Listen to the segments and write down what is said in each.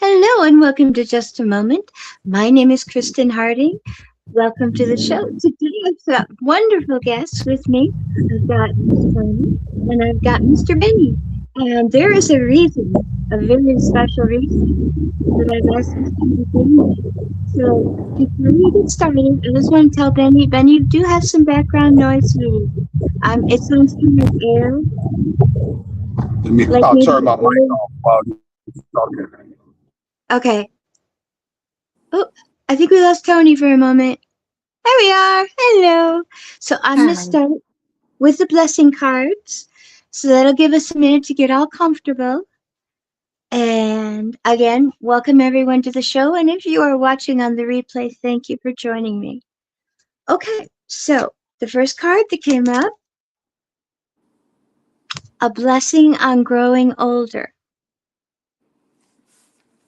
Hello and welcome to Just a Moment. My name is Kristen Harding. Welcome to the show. Today I've got wonderful guests with me. I've got Miss Toni and I've got Mr. Benny. And there is a reason, a very special reason that I've asked these people to join me. So before we get started, I just want to tell Benny, you do have some background noise. It sounds kind of like air, Let me. like I'll maybe turn my mic air. off while you're talking. Okay. Oh, I think we lost Toni for a moment. There we are. Hello. So I'm going to Hi. start with the blessing cards. So that'll give us a minute to get all comfortable. And again, welcome everyone to the show. And if you are watching on the replay, thank you for joining me. Okay, so the first card that came up, a blessing on growing older,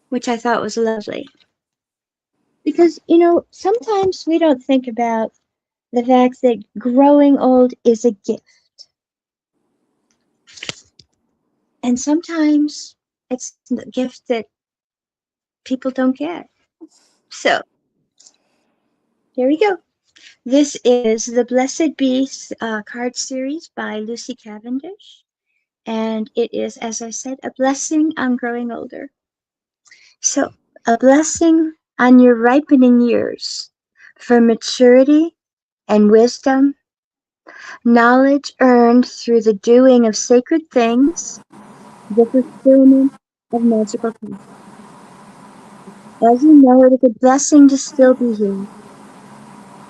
which I thought was lovely. Because, sometimes we don't think about the fact that growing old is a gift. And sometimes it's a gift that people don't get. So, here we go. This is the Blessed Beast card series by Lucy Cavendish. And it is, as I said, a blessing on growing older. So, a blessing on your ripening years for maturity and wisdom, knowledge earned through the doing of sacred things, the fulfillment of magical tasks. As you know, it is a blessing to still be here.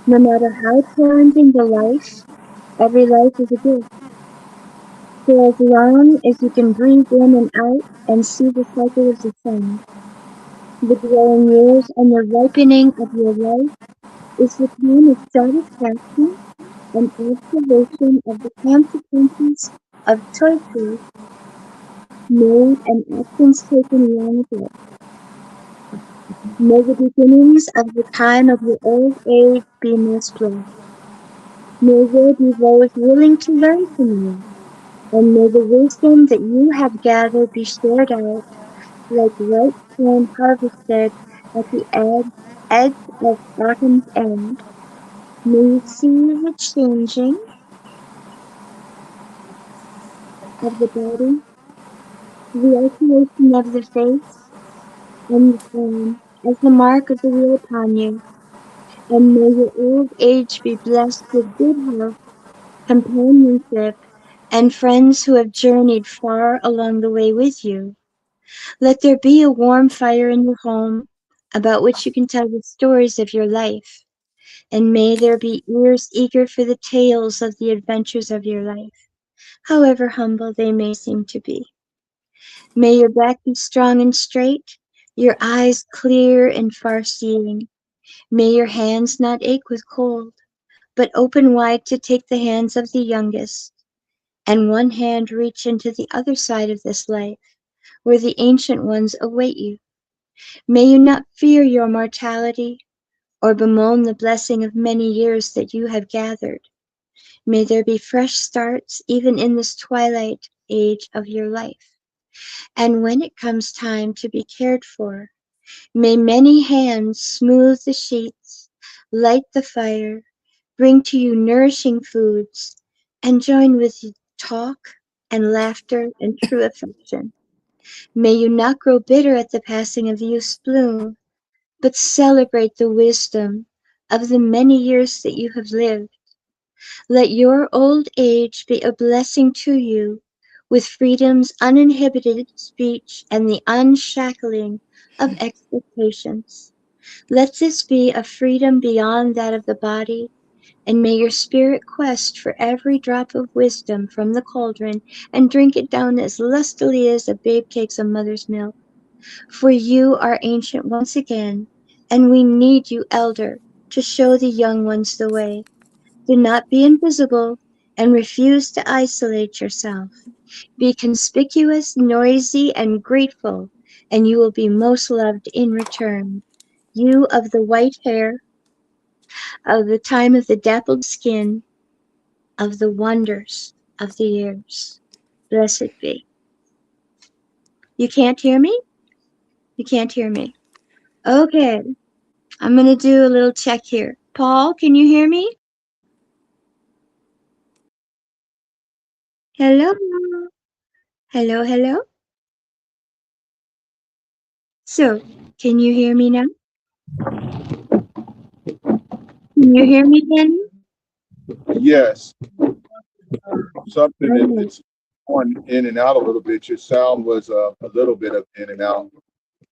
No matter how challenging the life, every life is a gift. For as long as you can breathe in and out and see the cycle of the sun, the growing years and the ripening of your life is the time of satisfaction and observation of the consequences of choices made and actions taken long ago. May the beginnings of the time of your old age be most blessed. May there be those willing to learn from you, and may the wisdom that you have gathered be shared out like ripe corn harvested at the edge of autumn's end. May you see the changing of the body, the isolation of the face, and the form as the mark of the wheel upon you. And may your old age be blessed with good health, companionship, and friends who have journeyed far along the way with you. Let there be a warm fire in your home about which you can tell the stories of your life. And may there be ears eager for the tales of the adventures of your life, however humble they may seem to be. May your back be strong and straight, your eyes clear and far-seeing. May your hands not ache with cold, but open wide to take the hands of the youngest, and one hand reach into the other side of this life, where the ancient ones await you. May you not fear your mortality, or bemoan the blessing of many years that you have gathered. May there be fresh starts even in this twilight age of your life. And when it comes time to be cared for, may many hands smooth the sheets, light the fire, bring to you nourishing foods, and join with you talk and laughter and true affection. May you not grow bitter at the passing of youth's bloom, but celebrate the wisdom of the many years that you have lived. Let your old age be a blessing to you, with freedom's uninhibited speech and the unshackling of expectations. Let this be a freedom beyond that of the body, And may your spirit quest for every drop of wisdom from the cauldron, and drink it down as lustily as a babe takes a mother's milk. For you are ancient once again, and we need you, elder, to show the young ones the way. Do not be invisible, and refuse to isolate yourself. Be conspicuous, noisy, and grateful, and you will be most loved in return. You of the white hair, of the time of the dappled skin, of the wonders of the years. Blessed be. You can't hear me? You can't hear me. Okay, I'm going to do a little check here. Paul, can you hear me? Hello? Hello, hello? So, can you hear me now? Can you hear me, Benny? Yes, something that Okay. it's going in and out a little bit. Your sound was a little bit of in and out,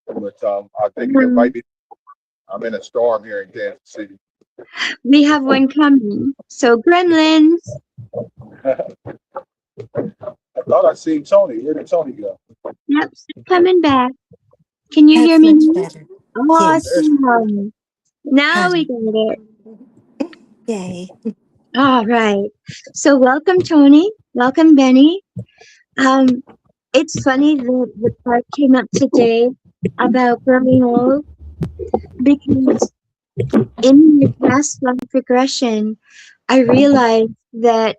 but I think it might Um, be. I'm in a storm here in Kansas City. we have one coming. So, gremlins. I thought I seen Tony. Where did Tony go? Yep, coming back. Can you hear That's me much now? better. Yes. There's Awesome. Now we Um, got it. yay. All right. So welcome, Tony. Welcome, Benny. Um, it's funny that the part came up today about growing old because in my past life regression, I realized that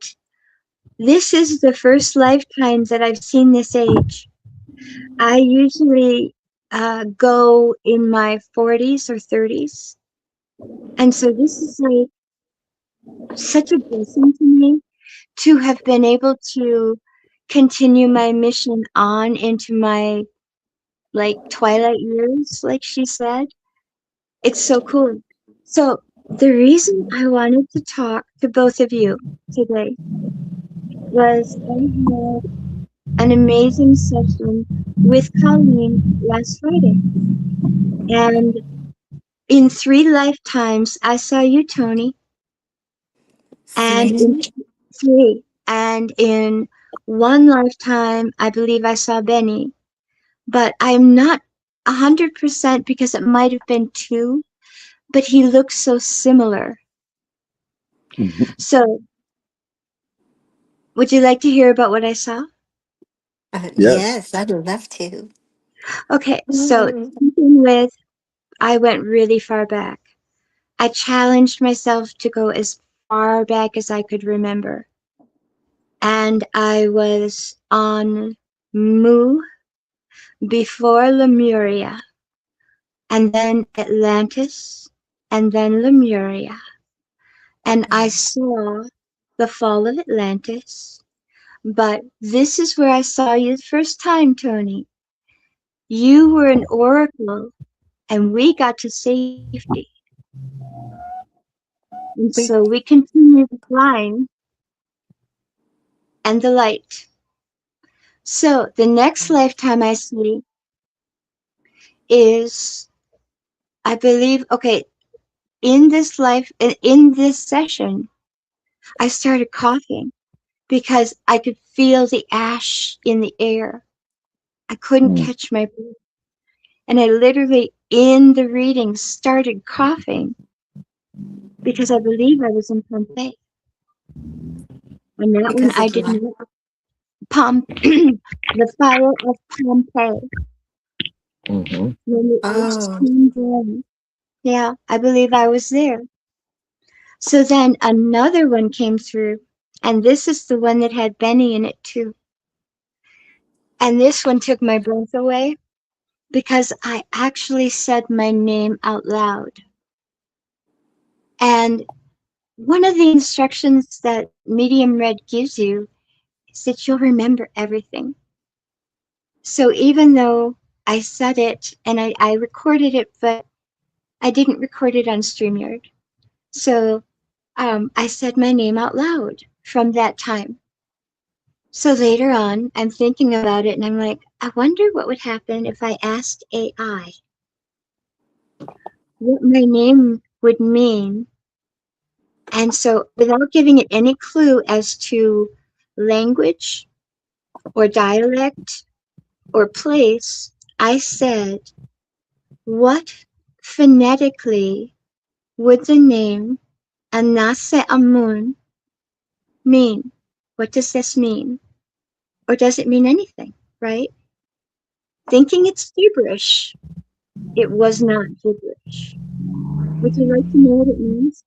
this is the first lifetime that I've seen this age. I usually go in my 40s or 30s. And so this is like such a blessing to me to have been able to continue my mission on into my like twilight years, like she said. It's so cool. So the reason I wanted to talk to both of you today was I had an amazing session with Colleen last Friday. And in 3 lifetimes, I saw you, Tony, and in Three. three, and in one lifetime, I believe I saw Benny, but I'm not 100% because it might have been two, but he looks so similar. So, would you like to hear about what I saw? yes. Yes, I'd love to. Okay, so to Mm. begin with, I went really far back. I challenged myself to go as far back as I could remember. And I was on Mu before Lemuria, and then Atlantis, and then Lemuria. And I Wow. saw the fall of Atlantis. But this is where I saw you the first time, Tony. You were an oracle, and we got to safety. And so We we continued the climb and the light. So the next lifetime I see is, I believe, okay, in this session, I started coughing because I could feel the ash in the air. I couldn't Mm. catch my breath. And I literally, in the reading, started coughing because I believe I was in Pompeii. And that one because I of did what? not. The fire of Pompeii. Hmm. When the ash Oh, came down. Yeah, I believe I was there. So then another one came through. And this is the one that had Benny in it too. And this one took my breath away because I actually said my name out loud. And one of the instructions that Medium Red gives you is that you'll remember everything. So even though I said it and I recorded it, but I didn't record it on StreamYard. So I said my name out loud from that time. So later on, I'm thinking about it and I'm like, I wonder what would happen if I asked AI what my name would mean And so, without giving it any clue as to language or dialect or place, I said, what phonetically would the name Anase Amun mean? What does this mean? Or does it mean anything, right? Thinking it's gibberish, it was not gibberish. Would you like to know what it means?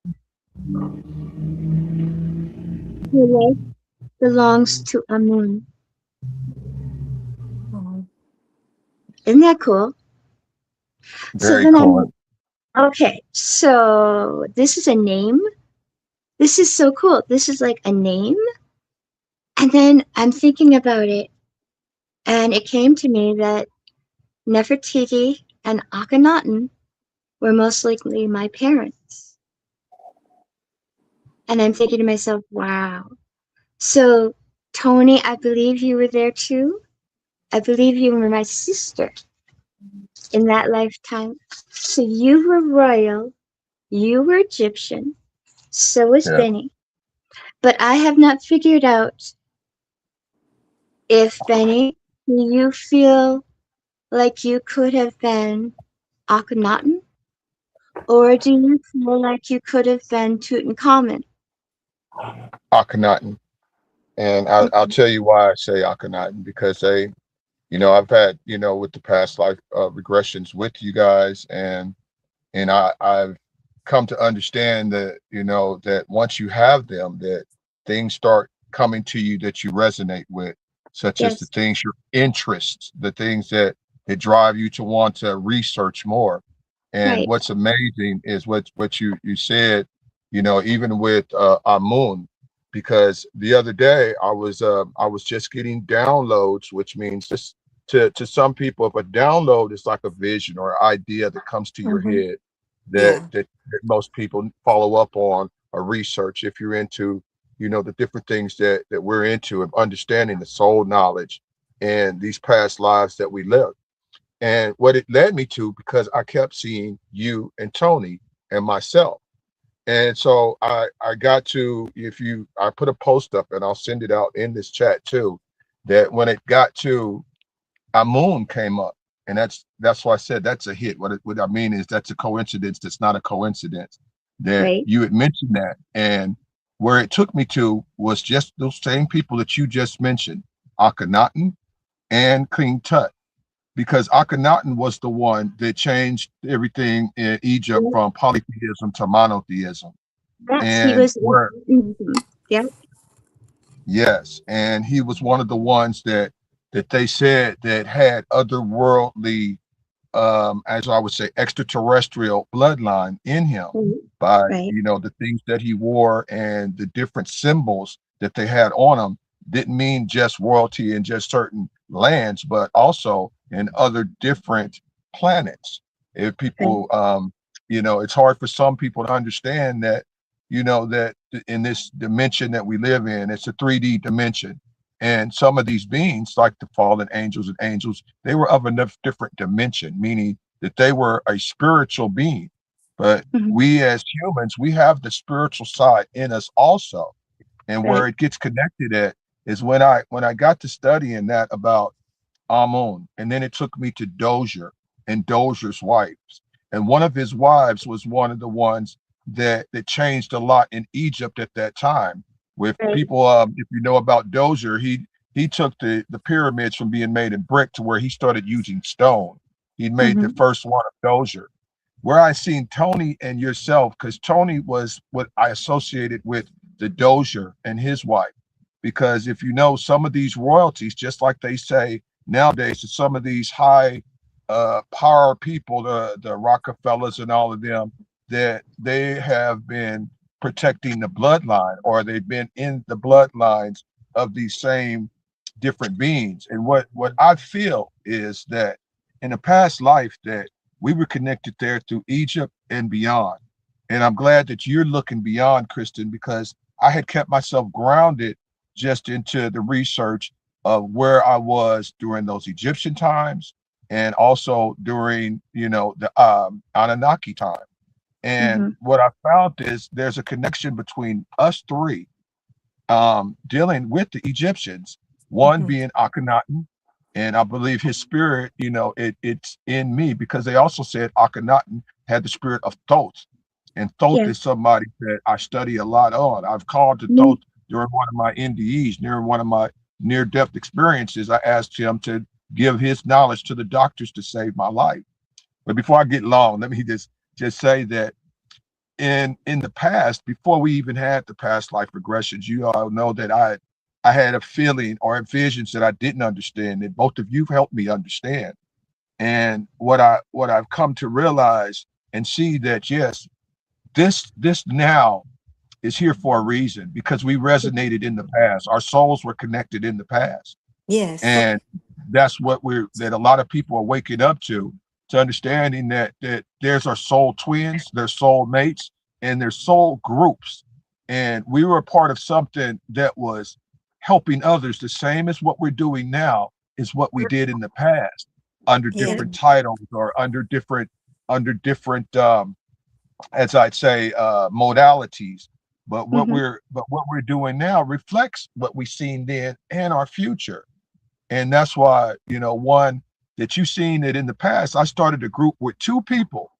Your life belongs to Amun. Oh. Isn't that cool? So Very then I'm cool. like, okay, so this is a name. This is so cool. This is like a name. And then I'm thinking about it, and it came to me that Nefertiti and Akhenaten were most likely my parents. And I'm thinking to myself, wow. So, Toni, I believe you were there too. I believe you were my sister in that lifetime. So, you were royal, you were Egyptian, so was Yeah. Benny. But I have not figured out if, Benny, do you feel like you could have been Akhenaten? Or do you feel like you could have been Tutankhamun? Akhenaten. And I'll Okay. tell you why I say Akhenaten, because I've had, with the past life regressions with you guys, and I've come to understand that that once you have them, that things start coming to you that you resonate with, such as the Yes, things your interests, the things that drive you to want to research more. And right. what's amazing is what you said, even with Amun, because the other day I was just getting downloads, which means just to some people, if a download is like a vision or idea that comes to your Mm-hmm. head that Yeah. that most people follow up on or research if you're into the different things that we're into of understanding the soul knowledge and these past lives that we live. And what it led me to, because I kept seeing you and Toni and myself. And so I got to, if you I put a post up and I'll send it out in this chat too, that when it got to Amun came up, and that's why I said that's a hit. What I mean is that's a coincidence. That's not a coincidence. That Right. you had mentioned that, and where it took me to was just those same people that you just mentioned, Akhenaten and King Tut, because Akhenaten was the one that changed everything in Egypt Yes, from polytheism to monotheism, yes, he and was. where Yep. yes, and he was one of the ones that they said that had otherworldly, as I would say, extraterrestrial bloodline in him Right. by, Right. the things that he wore and the different symbols that they had on him didn't mean just royalty in just certain lands, but also in other different planets. If Right. people, it's hard for some people to understand that, that in this dimension that we live in, it's a 3D dimension. And some of these beings, like the fallen angels and angels, they were of a different dimension, meaning that they were a spiritual being. But Hmm. we as humans, we have the spiritual side in us also. And where Right. it gets connected at is when I got to studying that about Amun, and then it took me to Dozier and Dozier's wives. And one of his wives was one of the ones that changed a lot in Egypt at that time. With Right. people, if you know about Dozier, he took the pyramids from being made in brick to where he started using stone. He made the Hmm. first one of Dozier. Where I seen Toni and yourself, because Toni was what I associated with the Dozier and his wife. Because if you know some of these royalties, just like they say nowadays to some of these high power people, the Rockefellers and all of them, that they have been protecting the bloodline or they've been in the bloodlines of these same different beings. And what I feel is that in a past life that we were connected there through Egypt and beyond. And I'm glad that you're looking beyond, Kristen, because I had kept myself grounded just into the research of where I was during those Egyptian times and also during, the Anunnaki time. And Mm-hmm. what I found is there's a connection between us three dealing with the Egyptians, one Mhm. being Akhenaten, and I believe his spirit, it's in me because they also said Akhenaten had the spirit of Thoth. And Thoth Yeah. is somebody that I study a lot on. I've called to Yeah. Thoth during one of my NDEs, during one of my near death experiences. I asked him to give his knowledge to the doctors to save my life. But before I get long, let me just say that in the past, before we even had the past life regressions, you all know that I had a feeling or visions that I didn't understand that both of you helped me understand. And what I've come to realize and see that yes, this now is here for a reason because we resonated in the past. Our souls were connected in the past. Yes. And that's what we're that a lot of people are waking up to understanding that there's our soul twins, there's soul mates, and there's soul groups. And we were a part of something that was helping others the same as what we're doing now is what we did in the past under Yeah. different titles or under different as I'd say modalities. But what Mm-hmm. we're doing now reflects what we seen then and our future. And that's why, one that you've seen it in the past, I started a group with two people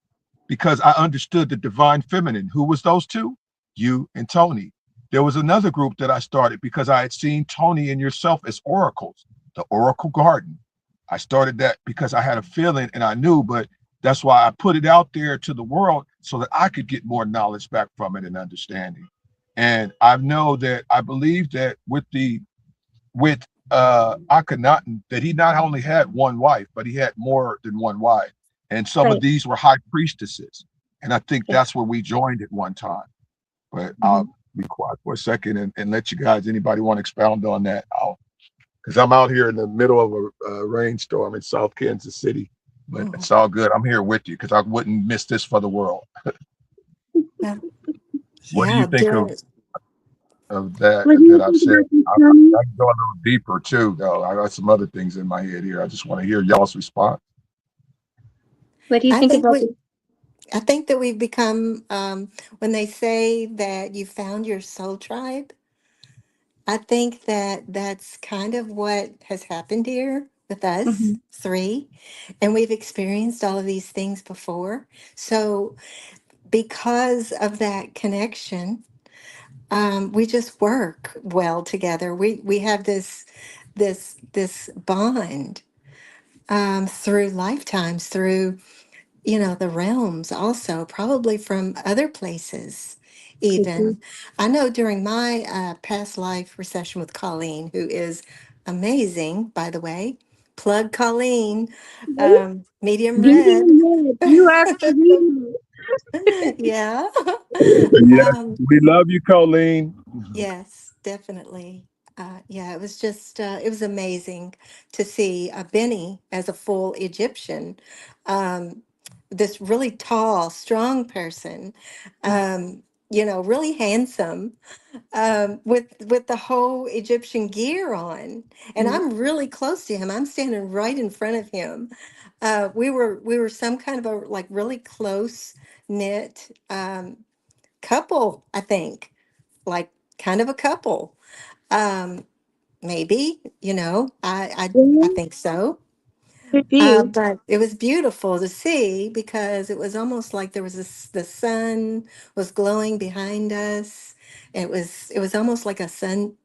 because I understood the divine feminine. Who was those two? You and Toni. There was another group that I started because I had seen Toni and yourself as oracles, the Oracle Garden. I started that because I had a feeling and I knew, but that's why I put it out there to the world so that I could get more knowledge back from it and understanding. And I know that I believe that with Akhenaten that he not only had one wife, but he had more than one wife. And some of Right. these were high priestesses. And I think Yeah. that's where we joined at one time. But Mm-hmm. I'll be quiet for a second and let you guys, anybody want to expound on that? Because I'm out here in the middle of a rainstorm in South Kansas City, but Oh, it's all good. I'm here with you because I wouldn't miss this for the world. yeah. What do you Yeah. think of that What do you that I've think said? about this, I Tony? can go a little deeper too, though. I got some other things in my head here. I just want to hear y'all's response. What do you I think think about we this? I think that we've become when they say that you found your soul tribe, I think that that's kind of what has happened here with us Mm-hmm. three. And we've experienced all of these things before. So, because of that connection, we just work well together. We have this bond through lifetimes, through the realms, also probably from other places. Could be. Even I know during my past life recession with Colleen, who is amazing, by the way. Plug Colleen, Right? medium Give me red. a minute. You are for real. Yeah. Yes, um, we love you, Colleen. Yes, definitely. Yeah, it was just, it was amazing to see Benny as a full Egyptian, um, this really tall, strong person, really handsome, with the whole Egyptian gear on. And Right. I'm really close to him. I'm standing right in front of him. We were some kind of a like really close knit couple, I think, like kind of a couple. Um, Maybe, I Yeah, think so. could be. But it was beautiful to see because it was almost like there was the sun was glowing behind us. It was almost like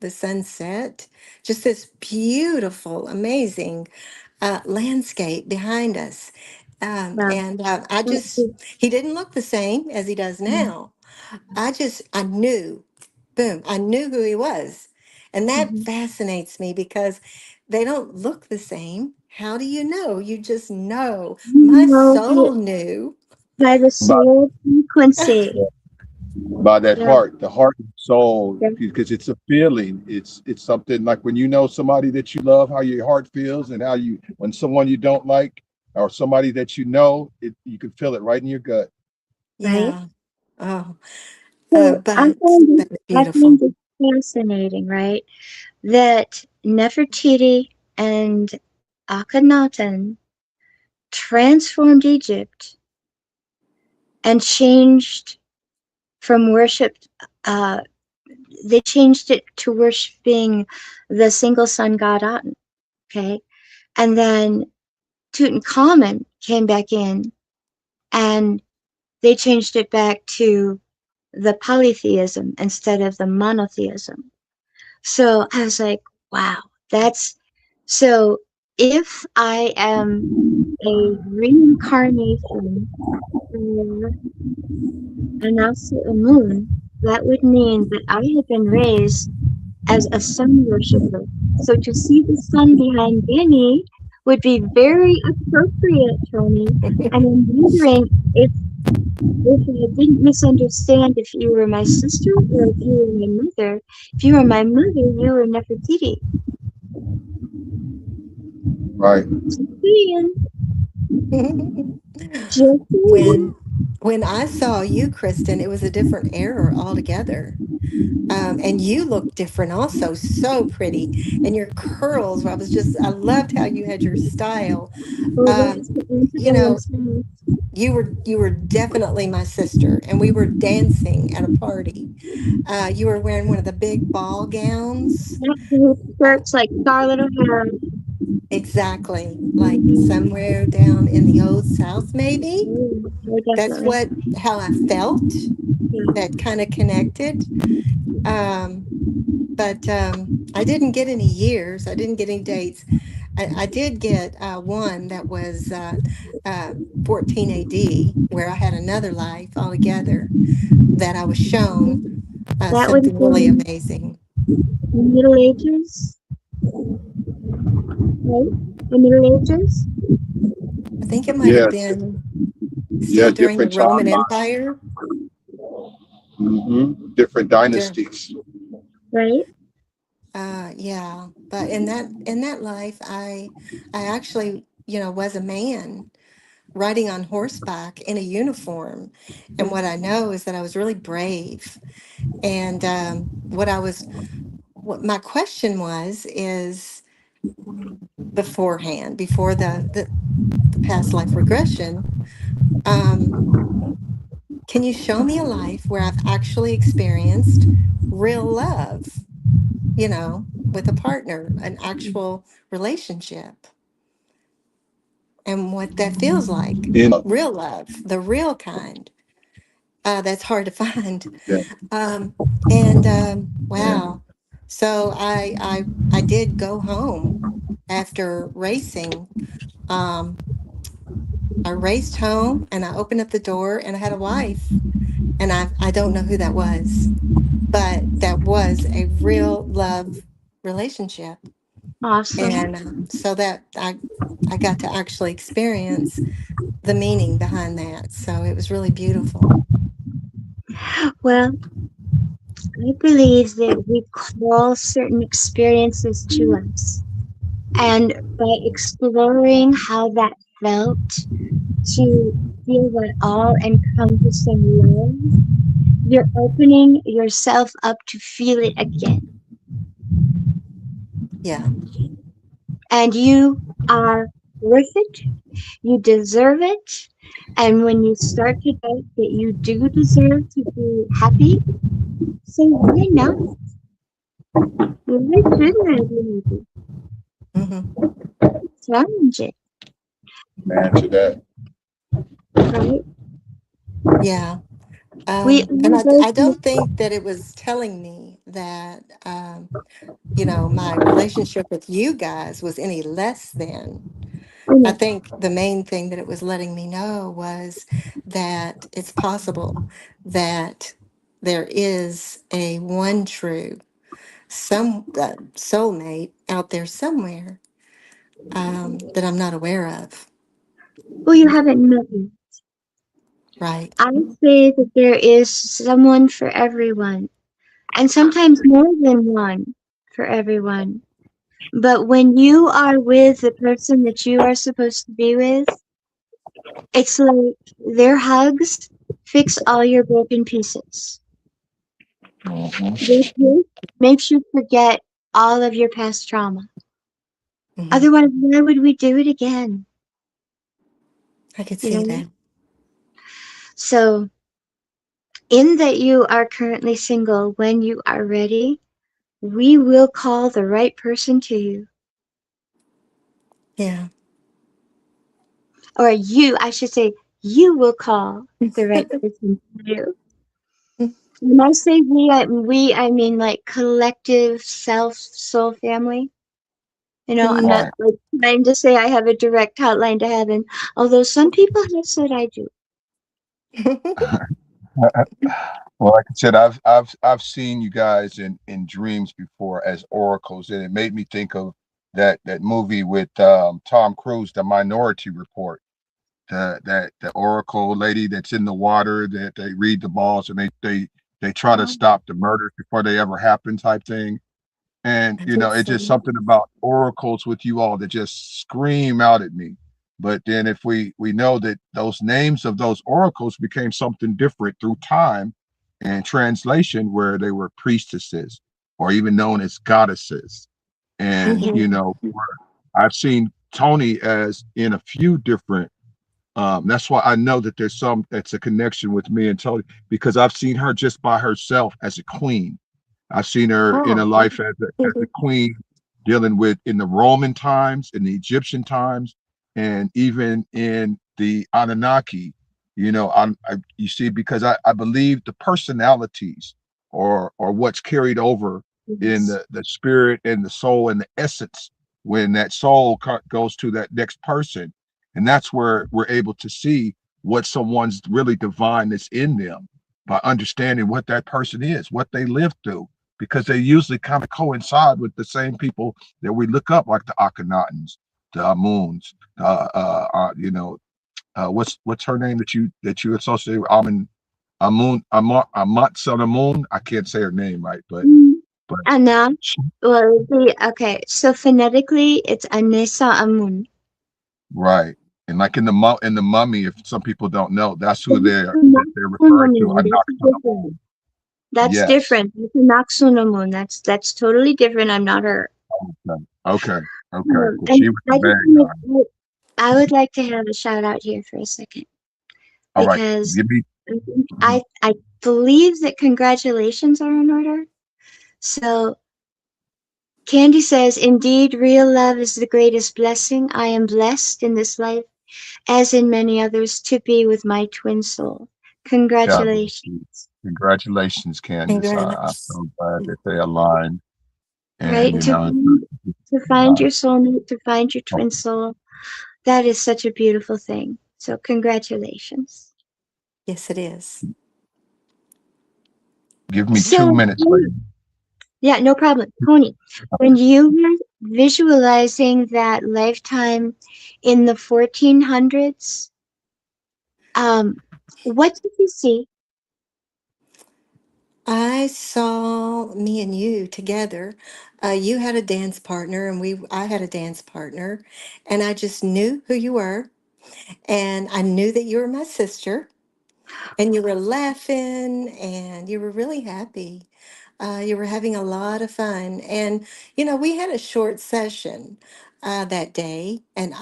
the sunset, just this beautiful, amazing landscape behind us. Wow. And That's it. he didn't look the same as he does now. I knew, boom, I knew who he was. And that Mm-hmm. fascinates me because they don't look the same. How do you know? You just know. You My know, soul knew. by the By, soul frequency. by that Yeah. heart, the heart and soul, Yeah. because it's a feeling. It's something like when you know somebody that you love, how your heart feels, and how you when someone you don't like or somebody that you know, you can feel it right in your gut. Right. Yeah. Oh, So that was I beautiful. find this fascinating, right? That Nefertiti and Akhenaten transformed Egypt and changed from worship. Uh, they changed it to worshiping the single sun god Aten. Okay, and then Tutankhamun came back in, and they changed it back to the polytheism instead of the monotheism. So I was like, wow, that's so. If I am a reincarnation for an a moon, that would mean that I have been raised as a sun worshiper. So to see the sun behind Benny would be very appropriate, Tony. And I'm wondering if I didn't misunderstand if you were my sister or if you were my mother. If you were my mother, you were Nefertiti. Right. Just saying. Just saying. when when I saw you, Kristen, it was a different era altogether. And you looked different also, so pretty. And your curls, I loved how you had your style. Well, Um, that's the answer you by know, themselves. you were definitely my sister, and we were dancing at a party. You were wearing one of the big ball gowns. Not the Uh, skirts like Scarlett O'Hara. exactly, like Mm-hmm. somewhere down in the old South, maybe. Oh, That's definitely. what how I felt. Yeah. That kind of connected. Um, but I didn't get any years. I didn't get any dates. I did get one that was 14 AD, where I had another life altogether that I was shown That would have something really been amazing. the Middle Ages, right? The Middle Ages? I think it might have Yes. been Yeah. still during the Different Roman timelines. Empire. Different Dur- dynasties. Right? yeah, but in that life, I actually was a man riding on horseback in a uniform. And what I know is that I was really brave. And what my question was is beforehand, before the past life regression, um, can you show me a life where I've actually experienced real love, with a partner, an actual relationship, and what that feels like? In Real love, the real kind. That's hard to find. yeah, Um, and yeah. wow. So I did go home after racing. Um, I raced home and I opened up the door and I had a wife. And I don't know who that was, but that was a real love relationship. Awesome. And so that I got to actually experience the meaning behind that. So it was really beautiful. Well, I believe that we call certain experiences to us. And by exploring how that felt to feel that all encompassing love, you're opening yourself up to feel it again. Yeah. And you are worth it. You deserve it. And when you start to doubt that you do deserve to be happy, say, why not? Why shouldn't I be happy? Hmm. Challenge it, Man to that. right? Yeah. We And all go I through, don't think that it was telling me that, my relationship with you guys was any less than. you I know, think the main thing that it was letting me know was that it's possible that there is a one true soulmate out there somewhere, that I'm not aware of. who you haven't met yet. Right. I say that there is someone for everyone, and sometimes more than one for everyone. But when you are with the person that you are supposed to be with, it's like their hugs fix all your broken pieces. Their kiss makes you forget all of your past trauma. Hmm. Otherwise, why would we do it again? I could You see know? that. So, in that you are currently single, when you are ready, we will call the right person to you. Yeah. Or you, I should say, you will call the right person to you. When I say we, I mean like collective self, soul family. I'm Mhm. not Right. like trying to say I have a direct hotline to heaven, although some people have said I do. Well, like I said, I've seen you guys in dreams before as oracles, and it made me think of that movie with Tom Cruise, The Minority Report. The oracle lady that's in the water that they read the balls and they try to Um, stop the murders before they ever happen type thing. And I it's think just so. something about oracles with you all that just scream out at me. But then if we know that those names of those oracles became something different through time and translation, where they were priestesses or even known as goddesses. And Mhm. I've seen Toni as in a few different, that's why I know that there's some that's a connection with me and Toni, because I've seen her just by herself as a queen. I've seen her in a Oh. life as a queen, dealing with in the Roman times, in the Egyptian times, and even in the Anunnaki. You see, because I believe the personalities or what's carried over in yes. the spirit and the soul and the essence when that soul goes to that next person, and that's where we're able to see what someone's really divine that's in them by understanding what that person is, what they lived through, because they usually kind of coincide with the same people that we look up, like the Akhenatans, the Amuns, what's her name that you associate with Amat Sanamun. I can't say her name right, Mm, but Anna, she, well, okay, so phonetically, it's Anessa Amun. right. And like in the mummy, if some people don't know, that's who That's they're referring to. Anak different. Sanamun. That's Yes. different. That's a Naxunamun. That's totally different. I'm not her. Okay. Okay. Okay. Because And she was the I just bad guy. want I would like to have a shout out here for a second All right. because Give me. I think Mhm. I believe that congratulations are in order. So Candy says, "Indeed, real love is the greatest blessing. I am blessed in this life, as in many others, to be with my twin soul. God, Congratulations." congratulations, Candace. I'm Congrats. so glad that they aligned. And, Right? To find uh, your soulmate, to find your oh, twin soul. That is such a beautiful thing. So congratulations. Yes, it is. give me two So, minutes, lady. yeah, no problem. Tony, when you were visualizing that lifetime in the 1400s, um, what did you see? I saw me and you together. You had a dance partner, and I had a dance partner, and I just knew who you were, and I knew that you were my sister, and you were laughing, and you were really happy. You were having a lot of fun, and we had a short session that day, and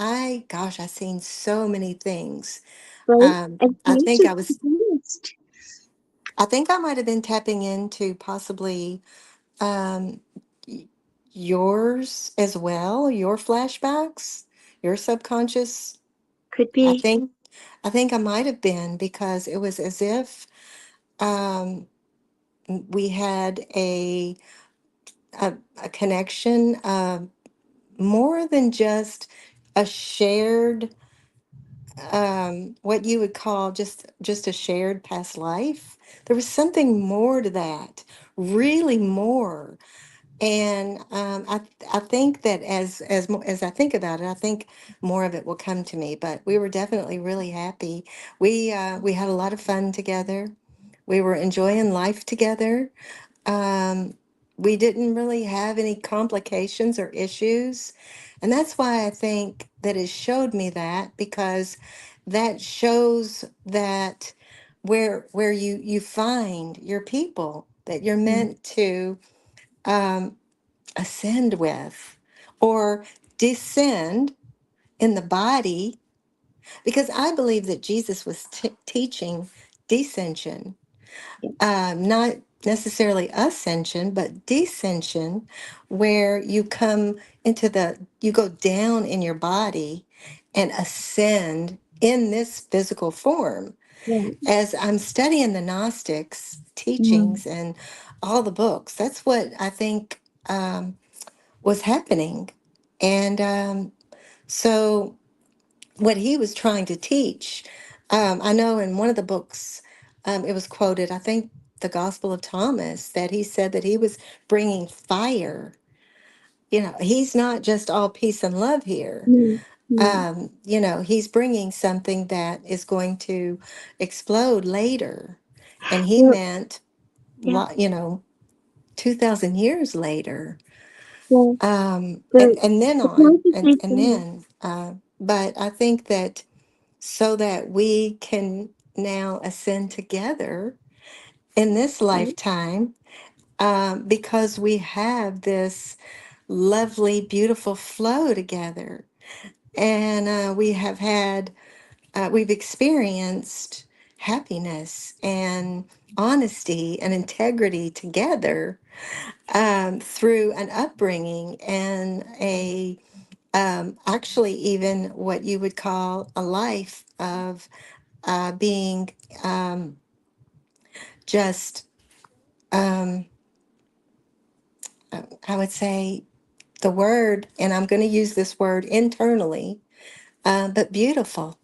gosh, I seen so many things. Right? And I you think just I was. danced. I think I might have been tapping into possibly um, y- yours as well, your flashbacks, your subconscious. Could I be. think I think I might have been because it was as if um, we had a connection, more than just a shared, what you would call just a shared past life. There was something more to that, really more. And I think that as I think about it, I think more of it will come to me. But we were definitely really happy. We had a lot of fun together. We were enjoying life together. Um, we didn't really have any complications or issues, and that's why I think that it showed me that, because that shows that where you find your people that you're Mm, meant to. Um, Ascend with or descend in the body, because I believe that Jesus was teaching descension, Yeah. not necessarily ascension, but descension, where you come into you go down in your body and ascend in this physical form. Right. As I'm studying the Gnostics' Mm, teachings and all the books, that's what I think was happening. And so, what he was trying to teach, I know in one of the books, it was quoted, I think the Gospel of Thomas, that he said that he was bringing fire. You know, he's not just all peace and love here. mm, mm. You know, he's bringing something that is going to explode later. And he Well, meant, yeah. you know, 2,000 years later. Well, And then the on, point is and that, then, but I think that so that we can now ascend together in this right? lifetime, because we have this lovely, beautiful flow together. And we've experienced happiness and honesty and integrity together, through an upbringing and actually even what you would call a life of being, just, um, I would say the word, and I'm going to use this word internally, but beautiful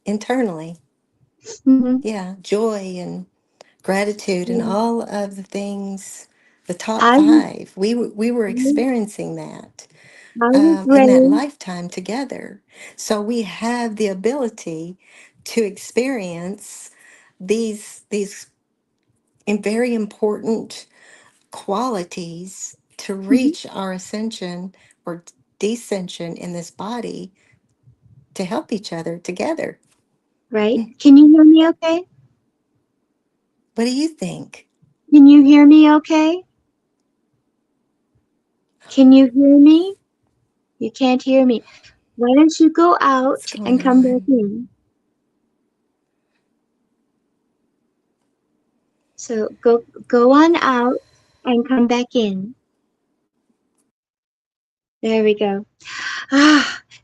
internally. Mm-hmm. Yeah, joy and gratitude and Yeah. all of the things, the top I was, five. We were experiencing that I was in that raised. lifetime together. So we have the ability to experience these very important qualities to Mhm. reach our ascension or descension in this body to help each other together. Right? Can you hear me okay? What do you think? Can you hear me okay? Can you hear me? You can't hear me. Why don't you go What's out going and come back on? in? So go on out and come back in. There we go.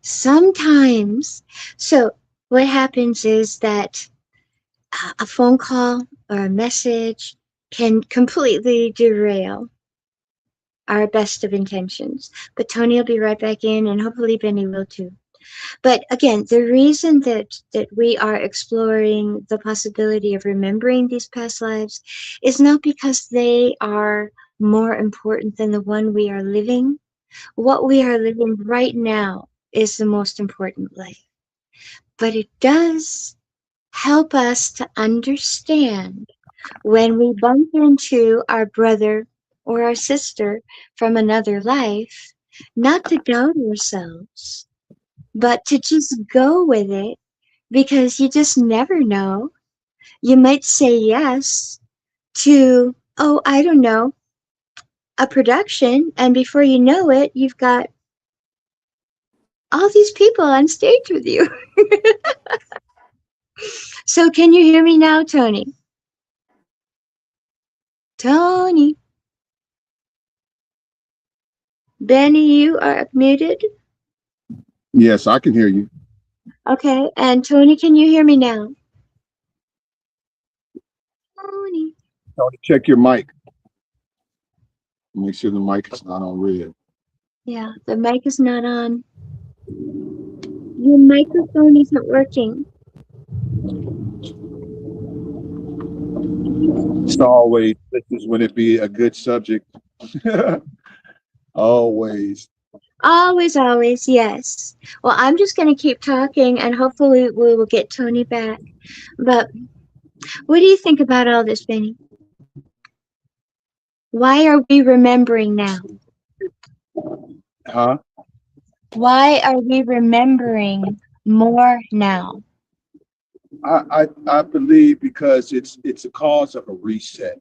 Sometimes. So what happens is that a phone call or a message can completely derail our best of intentions. But Tony will be right back in, and hopefully Benny will too. But again, the reason that we are exploring the possibility of remembering these past lives is not because they are more important than the one we are living. What we are living right now is the most important life. But it does help us to understand when we bump into our brother or our sister from another life, not to doubt ourselves, but to just go with it because you just never know. You might say yes to, oh, I don't know, a production, and before you know it, you've got all these people on stage with you. So, can you hear me now, Tony? Tony, Benny, you are muted. Yes, I can hear you. Okay, and Tony, can you hear me now? Tony. Tony, check your mic. Make sure the mic is not on red. Yeah, the mic is not on. Your microphone isn't working. It's always, this is when it be a good subject. Always. Always, always, yes. Well, I'm just going to keep talking and hopefully we will get Tony back. But what do you think about all this, Benny? Why are we remembering now? Huh? Why are we remembering more now? I believe because it's a cause of a reset.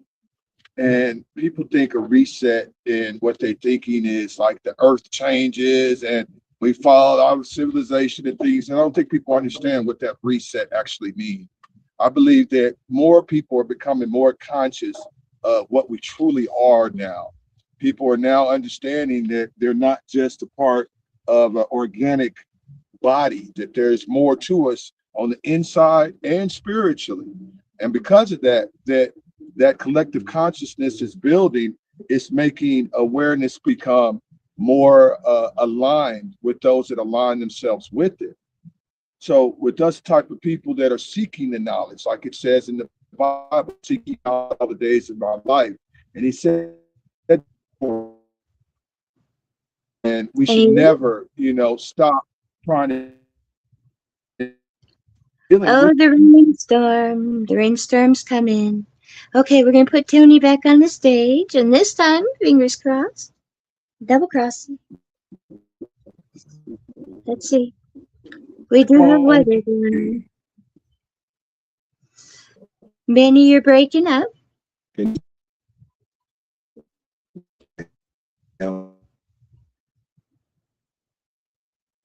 And people think a reset in what they're thinking is like the earth changes and we follow our civilization and things. And I don't think people understand what that reset actually means. I believe that more people are becoming more conscious of what we truly are now. People are now understanding that they're not just a part of an organic body, that there's more to us on the inside and spiritually. And because of that, that collective consciousness is building, it's making awareness become more aligned with those that align themselves with it. So with us type of people that are seeking the knowledge, like it says in the Bible, seeking all the days of our life. And he said, and we should Anyway, never, stop trying to dealing oh, with. the rainstorm. The rainstorm's coming. Okay, we're gonna put Tony back on the stage, and this time, fingers crossed, double crossing. Let's see. We do have Tony, weather going on. Benny, you're breaking up.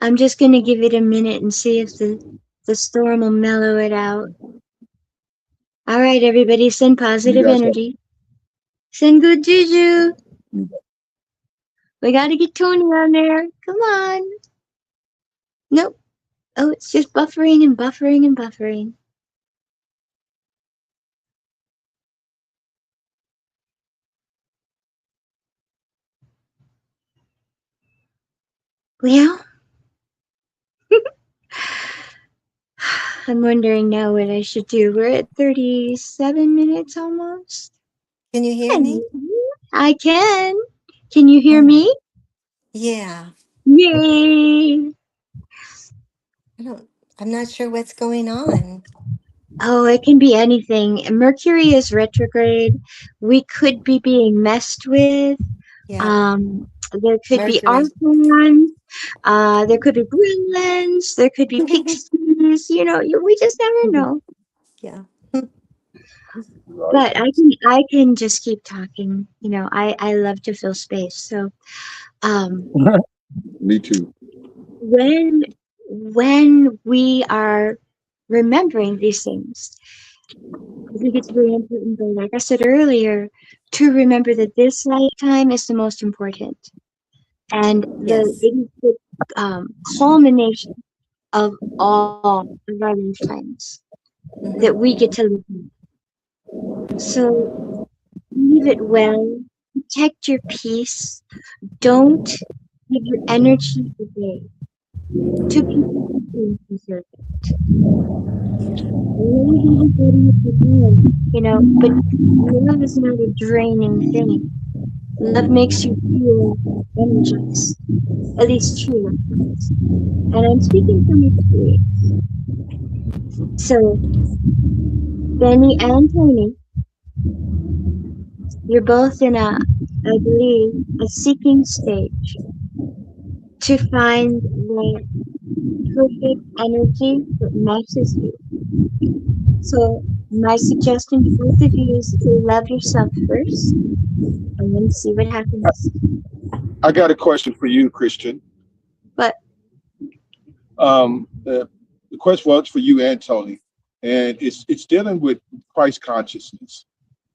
I'm just gonna give it a minute and see if the storm will mellow it out. All right, everybody, send you positive guys have, energy. Send good juju. We gotta get Tony on there. Come on. Nope. Oh, it's just buffering and buffering and buffering. Well, I'm wondering now what I should do. We're at 37 minutes almost. Can you hear me? Hello. I can. Can you hear Oh, me? yeah. Yay! I don't, I'm not sure what's going on. Oh, it can be anything. Mercury is retrograde. We could be being messed with. Yeah, There could be Mercury. archons. There could be gremlins. There could be pixies. We just never know. Yeah. right? But I can just keep talking. I love to fill space. So um, Me too. when when we are remembering these things, I think it's very important, though, like I said earlier, to remember that this lifetime is the most important, and Yes. it is the culmination of all of our lifetimes that we get to Hmm. live in. So leave it well, protect your peace, don't give your energy away to people who don't deserve it. Yeah. Love everybody if you can, but love is not a draining thing. Love makes you feel energized, at least true love does. And I'm speaking from experience. So, Benny and Tony, you're both in I believe, a seeking stage to find the perfect energy that matches you. So, my suggestion to both of you is to love yourself first and then see what happens. I got a question for you, Christian. But The question was for you and Tony, and it's dealing with Christ consciousness.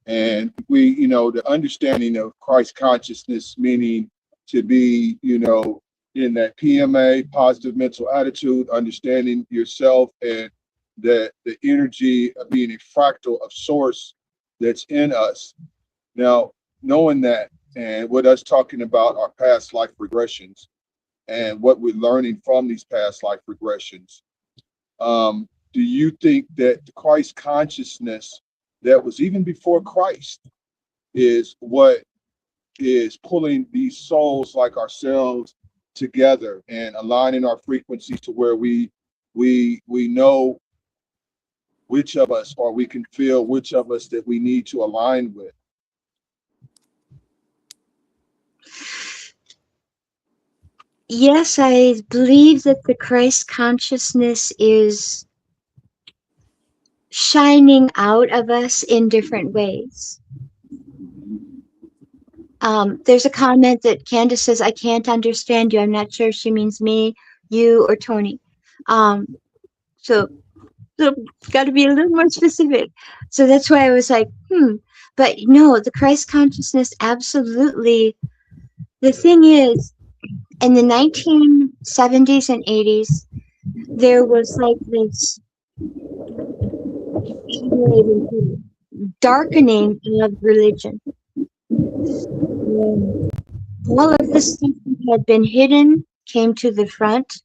And we, the understanding of Christ consciousness, meaning to be, in that PMA, positive mental attitude, understanding yourself and the energy of being a fractal of source that's in us. Now, knowing that and with us talking about our past life regressions and what we're learning from these past life regressions, do you think that the Christ consciousness that was even before Christ is what is pulling these souls like ourselves together and aligning our frequencies to where we know which of us, or we can feel which of us that we need to align with? yes, I believe that the Christ consciousness is shining out of us in different ways. There's a comment that Candace says, I can't understand you. I'm not sure if she means me, you, or Tony. Um, so So got to be a little more specific. So that's why I was like, hmm. But no, the Christ consciousness, absolutely. The thing is, in the 1970s and 80s, there was like this, how do I even put it, darkening of religion. Um, all of the stuff that had been hidden came to the front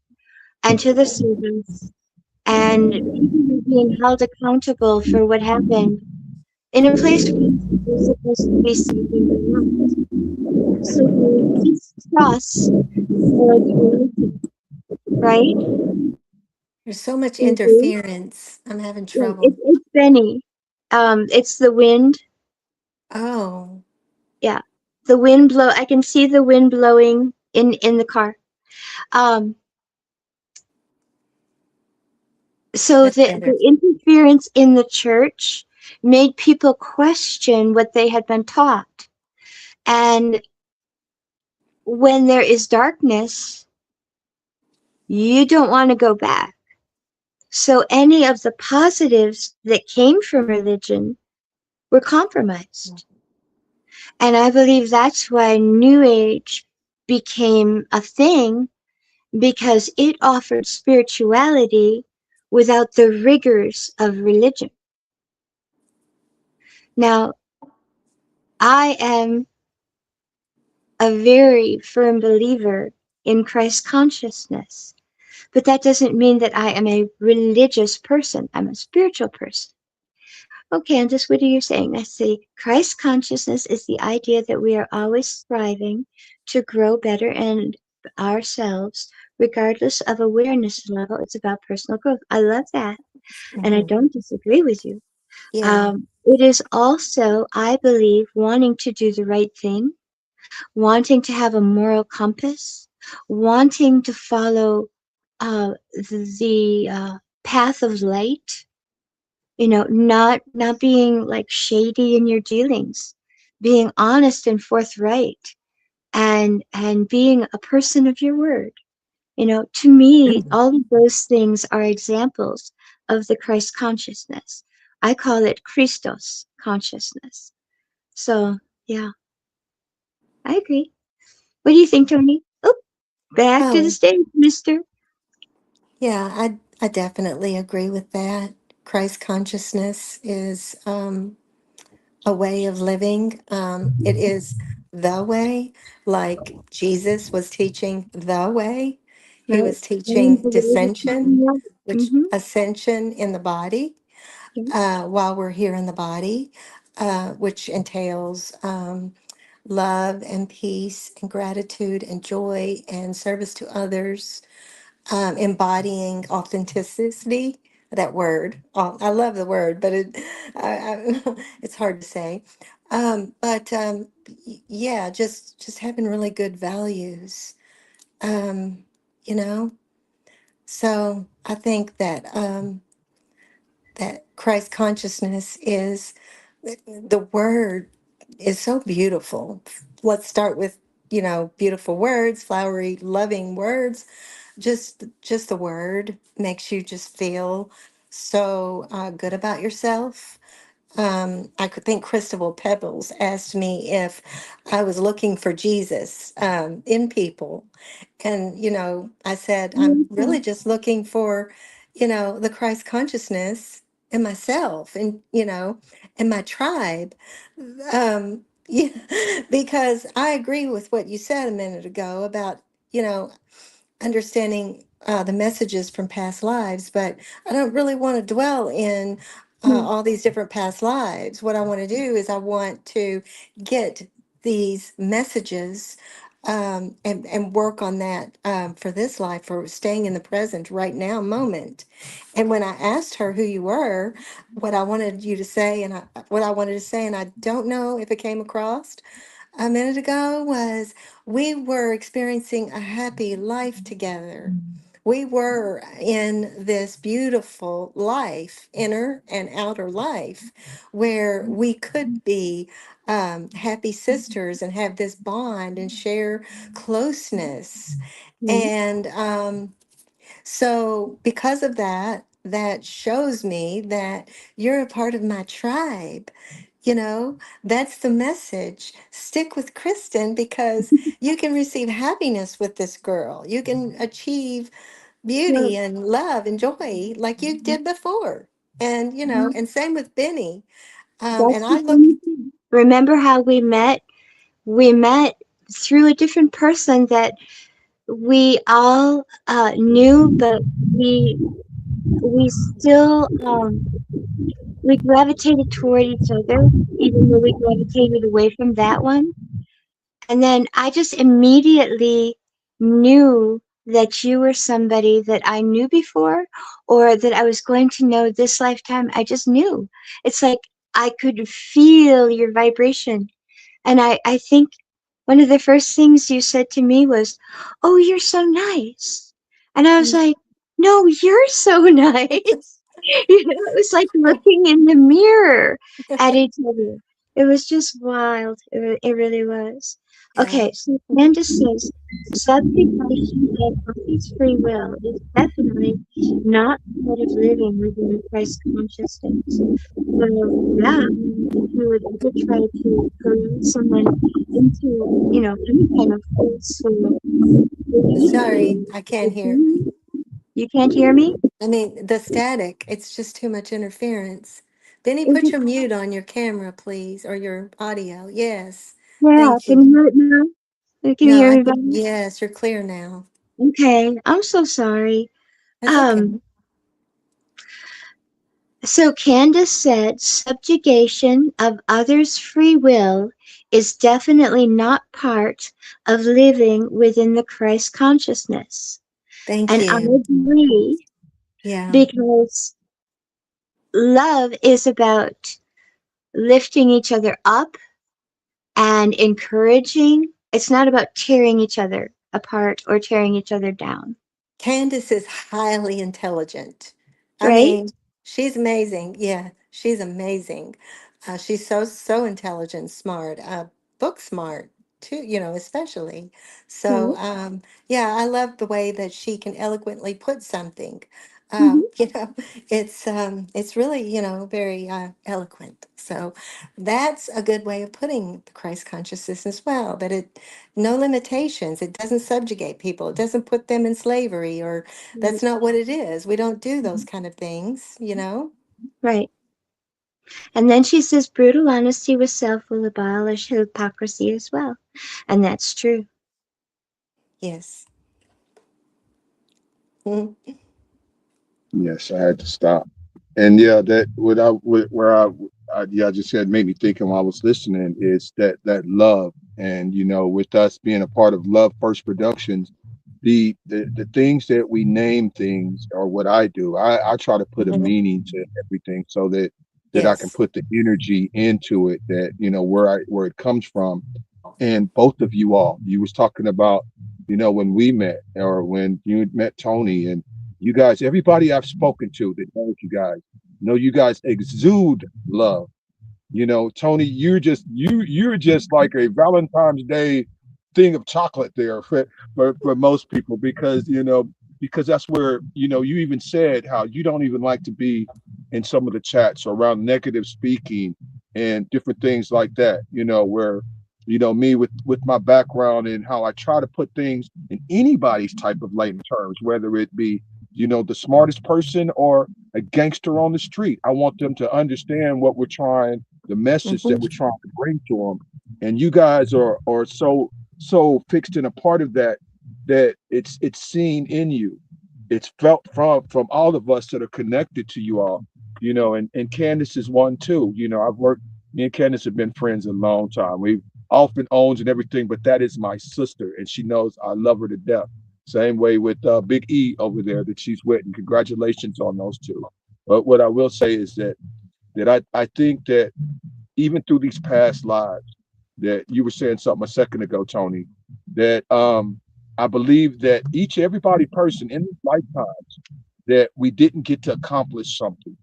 and to the surface, and people were being held accountable for what happened in a place where they're supposed to be saving the lives. So they distrust the religion, right? There's so much Do you agree? interference. I'm having Yeah, trouble. it's Benny. It's the wind. Oh, Yeah, the wind blow. I can see the wind blowing in the car. Um, so that's the better. interference in the church made people question what they had been taught, and when there is darkness, you don't want to go back. So any of the positives that came from religion were compromised. And I believe that's why New Age became a thing, because it offered spirituality without the rigors of religion. Now, I am a very firm believer in Christ consciousness, but that doesn't mean that I am a religious person. I'm a spiritual person. Oh, Candace, what are you saying? I say Christ consciousness is the idea that we are always striving to grow better in ourselves, regardless of awareness level. It's about personal growth. I love that, and I Hmm. don't disagree with you. Yeah. It is also, I believe, wanting to do the right thing, wanting to have a moral compass, wanting to follow the path of light, not being like shady in your dealings, being honest and forthright, and being a person of your word. To me, all of those things are examples of the Christ consciousness. I call it Christos consciousness. So yeah, I agree. What do you think, Tony? Oh, back to the Oh, stage, mister. yeah, I definitely agree with that. Christ consciousness is a way of living. It is the way, like Jesus was teaching the way. He Right? was And teaching the way to dissension, find out. which Mm-hmm. ascension in the body, Yeah. while we're here in the body, which entails love and peace and gratitude and joy and service to others, embodying authenticity. That word, I love the word, but it's hard to say. Yeah, just having really good values. Um, you know, so I think that Christ consciousness is the word is so beautiful. Let's start with beautiful words, flowery, loving words. Just the word makes you just feel so good about yourself. I could think Christabel Pebbles asked me if I was looking for Jesus in people. And, I said, I'm really Mhm. just looking for, the Christ consciousness in myself and, in my tribe. Yeah, because I agree with what you said a minute ago about, you know, understanding the messages from past lives, but I don't really want to dwell in Mhm. all these different past lives. What I want to do is I want to get these messages and work on that for this life, for staying in the present, right now moment. And when I asked her who you were, what I wanted you to say, and what I wanted to say, and I don't know if it came across a minute ago was we were experiencing a happy life together. We were in this beautiful life, inner and outer life, where we could be happy sisters and have this bond and share closeness. Mhm. And so, because of that, that shows me that you're a part of my tribe. You know, that's the message. Stick with Kristen because you can receive happiness with this girl. You can achieve Well, beauty and love and joy like you did before. And, and same with Benny. And that's the I look, funny thing. Remember how we met? We met through a different person that we all knew, but we still we gravitated toward each other, even though we gravitated away from that one. And then I just immediately knew that you were somebody that I knew before or that I was going to know this lifetime. I just knew. It's like I could feel your vibration. And I think one of the first things you said to me was, "Oh, you're so nice." And I was like, "No, you're so nice." It was like looking in the mirror at each other. It was just wild. It really was. yeah, Okay, so Candace says subjugation of one's free will is definitely not part of living within the Christ consciousness. So yeah, if you would ever try to promote someone into, any kind of forceful belief, sorry, I can't hear. you can't hear me? I mean, the static, it's just too much interference. Benny, Is put it, your mute on your camera, please, or your audio. Yes. yeah, Thank can you you. hear it now? Can you No, hear I me can, better? yes, you're clear now. Okay, I'm so sorry. That's okay. Um, so Candace said subjugation of others' free will is definitely not part of living within the Christ consciousness. Thank And I you. agree Yeah. because love is about lifting each other up and encouraging. It's not about tearing each other apart or tearing each other down, Candace is highly intelligent. I right? mean, she's amazing. Yeah, she's amazing. She's so intelligent, smart, book smart too, especially. So, Right. yeah, I love the way that she can eloquently put something. Hmm. It's really, very eloquent. So that's a good way of putting the Christ consciousness as well, that it no limitations. It doesn't subjugate people. It doesn't put them in slavery, or Right. that's not what it is. We don't do those kind of things. Right. And then she says brutal honesty with self will abolish hypocrisy as well. And that's true. Yes. Mhm. Yes, I had to stop. And yeah, that what I where yeah, I just said made me think while I was listening is that love, and with us being a part of Love First Productions, the things that we name things, or what I do, I try to put a Mhm. meaning to everything so that I can Yes. put the energy into it, that where it comes from. And both of you all, you was talking about, when we met, or when you met Tony, and you guys, everybody I've spoken to that knows you guys, you guys exude love. Tony, you're just like a Valentine's Day thing of chocolate there for most people, because that's where, you even said how you don't even like to be in some of the chats around negative speaking and different things like that, where me with my background and how I try to put things in anybody's type of layman terms, whether it be the smartest person or a gangster on the street. I want them to understand what we're trying, the message that we're Mhm. trying to bring to them. And you guys are so fixed in a part of that, that it's seen in you. It's felt from all of us that are connected to you all. And Candace is one too. I've worked, me and Candace have been friends a long time. We've often owns and everything, but that is my sister, and she knows I love her to death. Same way with Big E over there that she's with, and congratulations on those two. But what I will say is that I think that even through these past lives, that you were saying something a second ago, Tony, that I believe that everybody person in this lifetime, that we didn't get to accomplish something.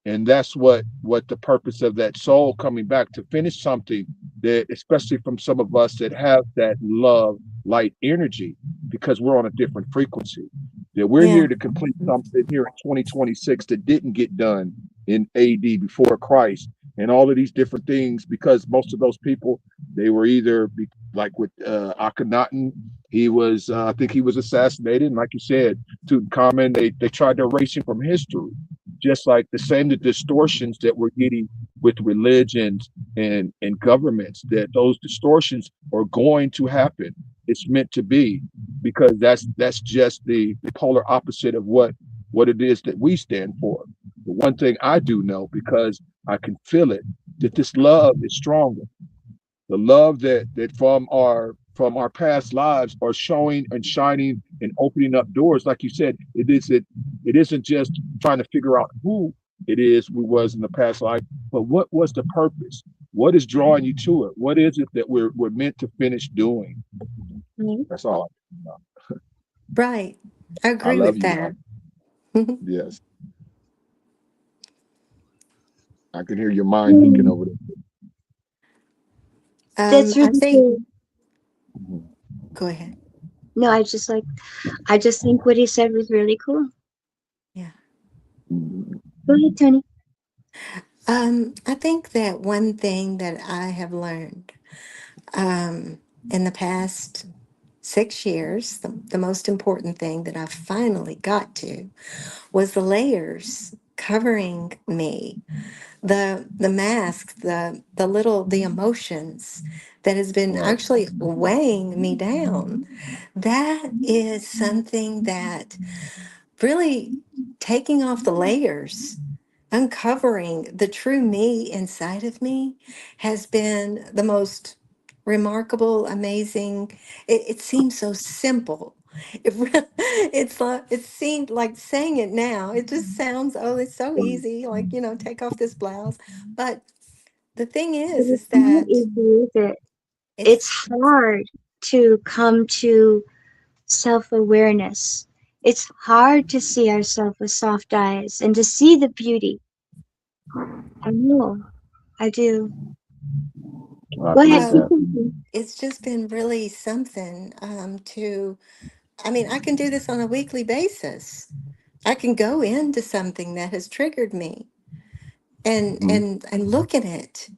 And that's what the purpose of that soul coming back to finish something, that especially from some of us that have that love light energy, because we're on a different frequency. that we're Yeah. here to complete something here in 2026 that didn't get done in AD before Christ, and all of these different things, because most of those people, they were either like with Akhenaten, he was I think he was assassinated, and like you said, Tutankhamun, they tried to erase him from history, just like the same the distortions that we're getting with religions and governments, that those distortions are going to happen. It's meant to be, because that's just the polar opposite of what it is that we stand for. The one thing I do know, because I can feel it, that this love is stronger. The love that from our past lives are showing and shining and opening up doors. Like you said, it isn't just trying to figure out who it is we was in the past life, but what was the purpose? What is drawing you to it? What is it that we're meant to finish doing? Mhm. That's all. Right. I I agree love with you. that. Yes, I can hear your mind thinking over That's I really think, cool. there. go ahead. No, I just think what he said was really cool. Yeah. Mhm. Go ahead, Tony. I think that one thing that I have learned um, in the past 6 years, the most important thing that I finally got to was the layers covering me, the mask, the emotions that has been Right. actually weighing me down. That is something that really, taking off the layers, uncovering the true me inside of me, has been the most remarkable, amazing. It seems so simple. It's like, it seemed like saying it now. It just sounds, oh, it's so But easy. Like, take off this blouse. But the thing is it's not that easy, is it? It's it's, hard to come to self awareness. It's hard to see ourselves with soft eyes and to see the beauty. I know, I do. I Go ahead, believe keep well, that. thinking. it's just been really something to, I mean, I can do this on a weekly basis. I can go into something that has triggered me and Mhm. look at it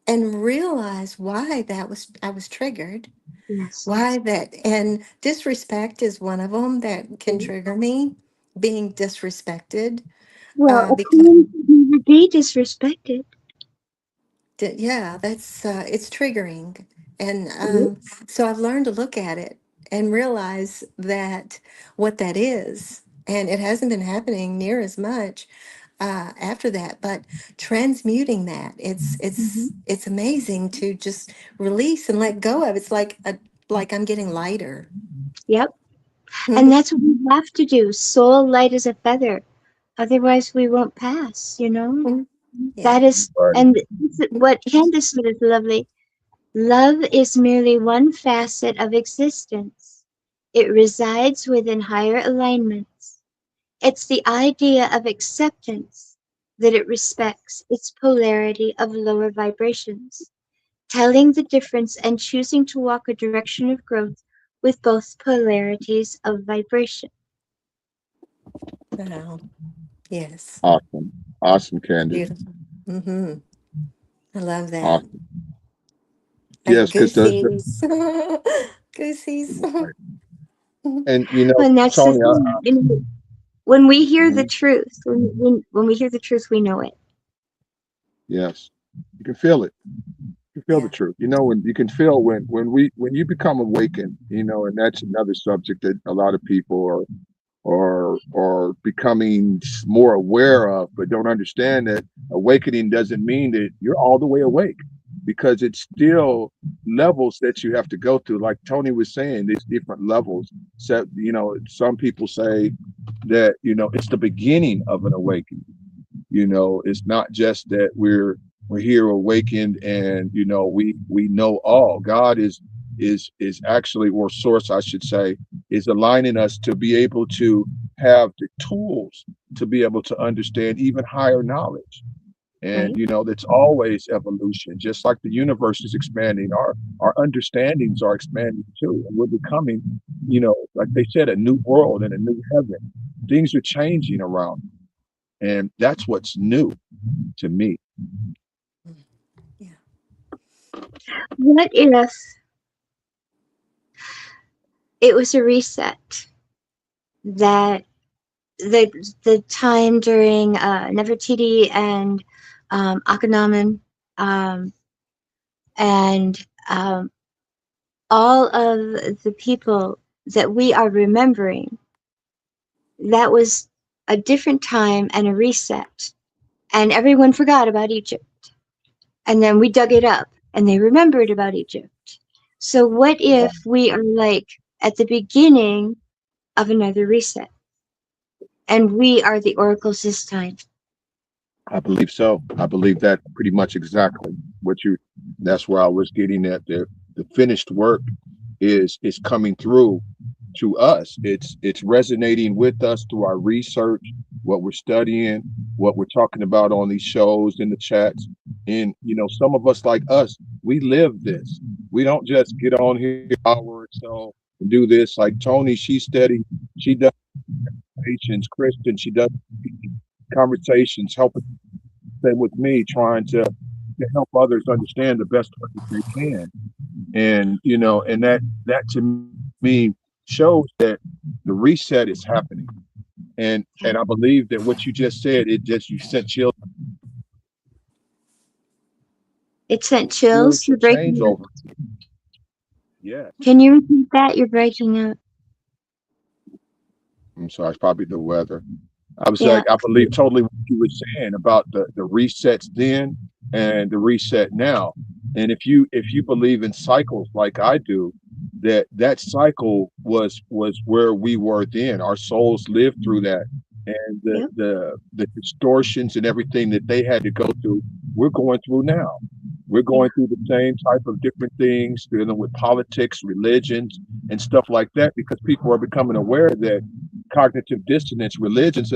and realize why that was I was triggered. Yes. Why that, and disrespect is one of them that can trigger me. Being disrespected, Well, because opinions should never be disrespected. yeah, that's it's triggering, and Yep. so I've learned to look at it and realize that what that is, and it hasn't been happening near as much after that, but transmuting that, Mhm. it's amazing to just release and let go of. It's like I'm getting lighter. Yep. And that's what we have to do. Soul light as a feather. Otherwise, we won't pass, you know? Yeah. That is, Right. and what Candace said is lovely. Love is merely one facet of existence. It resides within higher alignments. It's the idea of acceptance that it respects its polarity of lower vibrations, telling the difference and choosing to walk a direction of growth with both polarities of vibration. Wow. Yes. Awesome. Awesome, Candace. Beautiful. Mm-hmm. I love that. Awesome. Like Yes, because goosies. Goosies. right. And you know, And that's the Tony, thing, you know, when we hear the mhm, truth, when we hear the truth, we know it. yes, you can feel it. You can feel the Yeah. truth. You know, when you can feel when you become awakened, you know, and that's another subject that a lot of people are becoming more aware of, but don't understand that awakening doesn't mean that you're all the way awake, because it's still levels that you have to go through. Like Tony was saying, there's different levels. So, you know, some people say that, you know, it's the beginning of an awakening. You know, it's not just that we're here awakened and, you know, we know all. God is actually, or source I should say, is aligning us to be able to have the tools to be able to understand even higher knowledge. And right? that's always evolution. Just like the universe is expanding, our understandings are expanding too, and we're becoming, like they said, a new world and a new heaven. Things are changing around, and that's what's new to me. Mm. Yeah. What if it was a reset that the time during Nefertiti and Akhenaten, um, and all of the people that we are remembering, that was a different time and a reset, and everyone forgot about Egypt, and then we dug it up and they remembered about Egypt. So what if we are like at the beginning of another reset, and we are the oracles this time? I believe so. I believe that pretty much exactly what you. That's where I was getting at. The finished work is coming through to us. It's resonating with us through our research, what we're studying, what we're talking about on these shows, in the chats. And some of us, like us, we live this. We don't just get on here an hour or so and do this. Like Toni, she's steady. She does patience. Kristen, she does conversations, helping. Same with me, trying to help others understand the best way that they can. And and that to me shows that the reset is happening. And I believe that what you just said, it just you sent chills, It sent chills. spiritual You're breaking up. changeover. Yes. Can you repeat that? You're breaking up. I'm sorry, it's probably the weather. I was Yeah. like, I believe totally what you were saying about the resets then and the reset now. And if you believe in cycles like I do, that cycle was where we were then. Our souls lived through that, and the Yep. the the distortions and everything that they had to go through, we're going through now. We're Yeah. going through the same type of different things, dealing with politics, religions, and stuff like that, because people are becoming aware that cognitive dissonance religions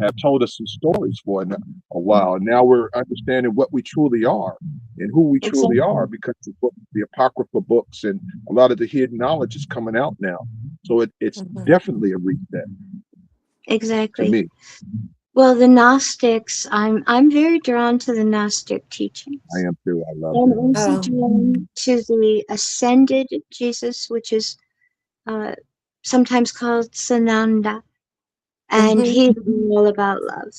have told us some stories for a while. Now we're understanding what we truly are and who we truly are, Exactly. because the apocryphal books and a lot of the hidden knowledge is coming out now. So it's Mhm. definitely a reset to Exactly. me. Well, the Gnostics, I'm very drawn to the Gnostic I teachings. am too. I love I'm them. also Oh. drawn to the ascended Jesus, which is uh, sometimes called Sananda, and Hmm. he's all about love.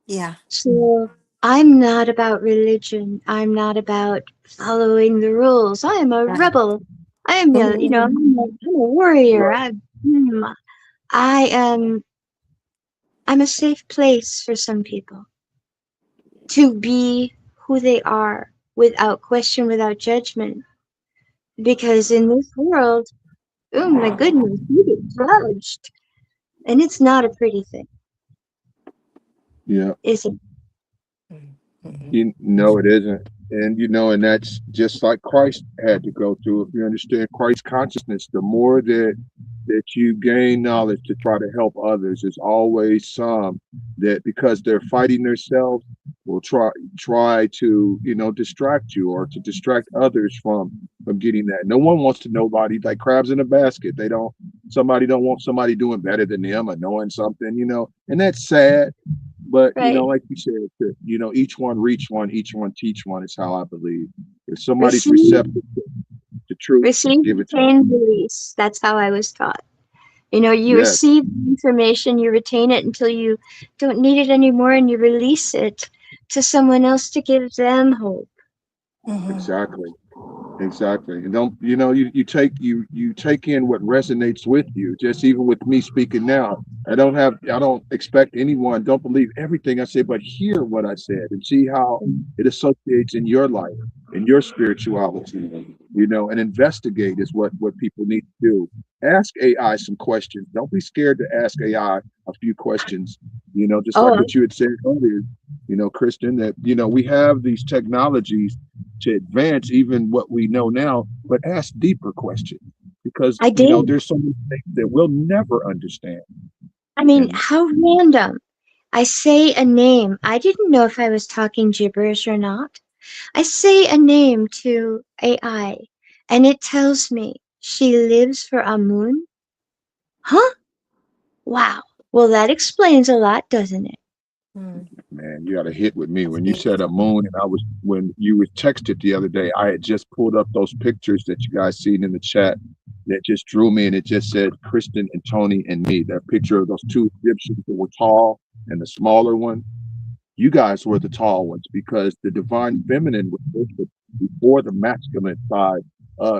Yeah. So I'm not about religion. I'm not about following the rules. I am a Right. rebel. I am a, Mhm. I'm a warrior. Right. I am, I'm a safe place for some people to be who they are without question, without judgment. Because in this world, oh my goodness, you get judged. And it's not a pretty thing, Yeah. is it? Mhm. It isn't. And and that's just like Christ had to go through. If you understand Christ consciousness, the more that you gain knowledge to try to help others, there's always some that, because they're fighting themselves, will try to distract you, or to distract others from getting that. No one wants to nobody like crabs in a basket. Somebody don't want somebody doing better than them or knowing something, and that's sad. But Right. like you said, each one reach one, each one teach one is how I believe. If somebody's Receive, receptive to truth, receive, give it to them. retain, release. That's how I was taught. You Yes, receive information, you retain it until you don't need it anymore, and you release it to someone else to give them hope. Mhm. exactly. Exactly. And don't you take in what resonates with you. Just even with me speaking now, I don't expect anyone, don't believe everything I say, but hear what I said and see how it associates in your life, in your spirituality, and investigate is what people need to do. Ask AI some questions. Don't be scared to ask AI a few questions. Just like Oh, what you had said earlier, Kristen, that we have these technologies to advance even what we know now, but ask deeper questions, because I did. there's so many things that we'll never understand. I mean, And how random. I say a name. I didn't know if I was talking gibberish or not. I say a name to AI, and it tells me she lives for a moon. Huh? Wow. Well, that explains a lot, doesn't it? Hmm. Man, you got a hit with me That's when you said a beautiful. moon, and I was when you were texted the other day. I had just pulled up those pictures that you guys seen in the chat that just drew me, and it just said Kristen and Tony and me. That picture of those two Egyptians that were tall and the smaller one. You guys were the tall ones because the divine feminine was listed before the masculine side.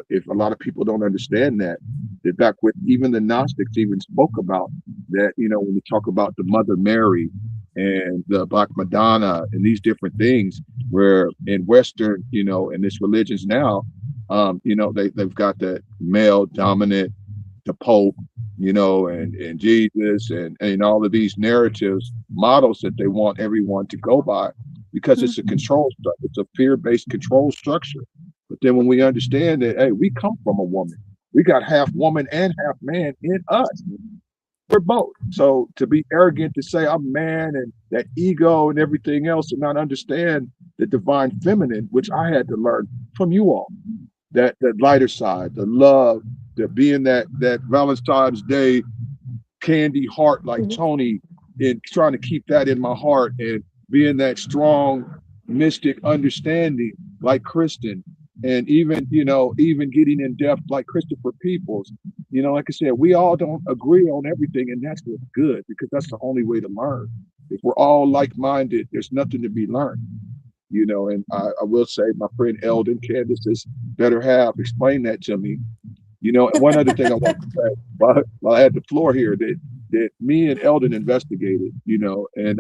If a lot of people don't understand that, that back with even the Gnostics even spoke about that, when we talk about the Mother Mary and the Black Madonna and these different things, where in Western, in this religions now, they've got that male dominant, the Pope, and Jesus and all of these narratives, models that they want everyone to go by because it's a Mhm. control structure. It's a fear-based control structure. But then when we understand that, hey, we come from a woman, we got half woman and half man in us. We're both. So to be arrogant to say I'm man and that ego and everything else and not understand the divine feminine, which I had to learn from you all, that lighter side, the love, the being that Valentine's Day candy heart like Mhm. Tony, and trying to keep that in my heart and being that strong mystic understanding like Kristen, and even getting in depth like Christopher Peoples. Like I said, we all don't agree on everything, and that's what's good because that's the only way to learn. If we're all like-minded, there's nothing to be learned. And I will say my friend Eldon, Candace's better half, explained that to me. And one other thing I want to say while I had the floor here, that me and Eldon investigated, and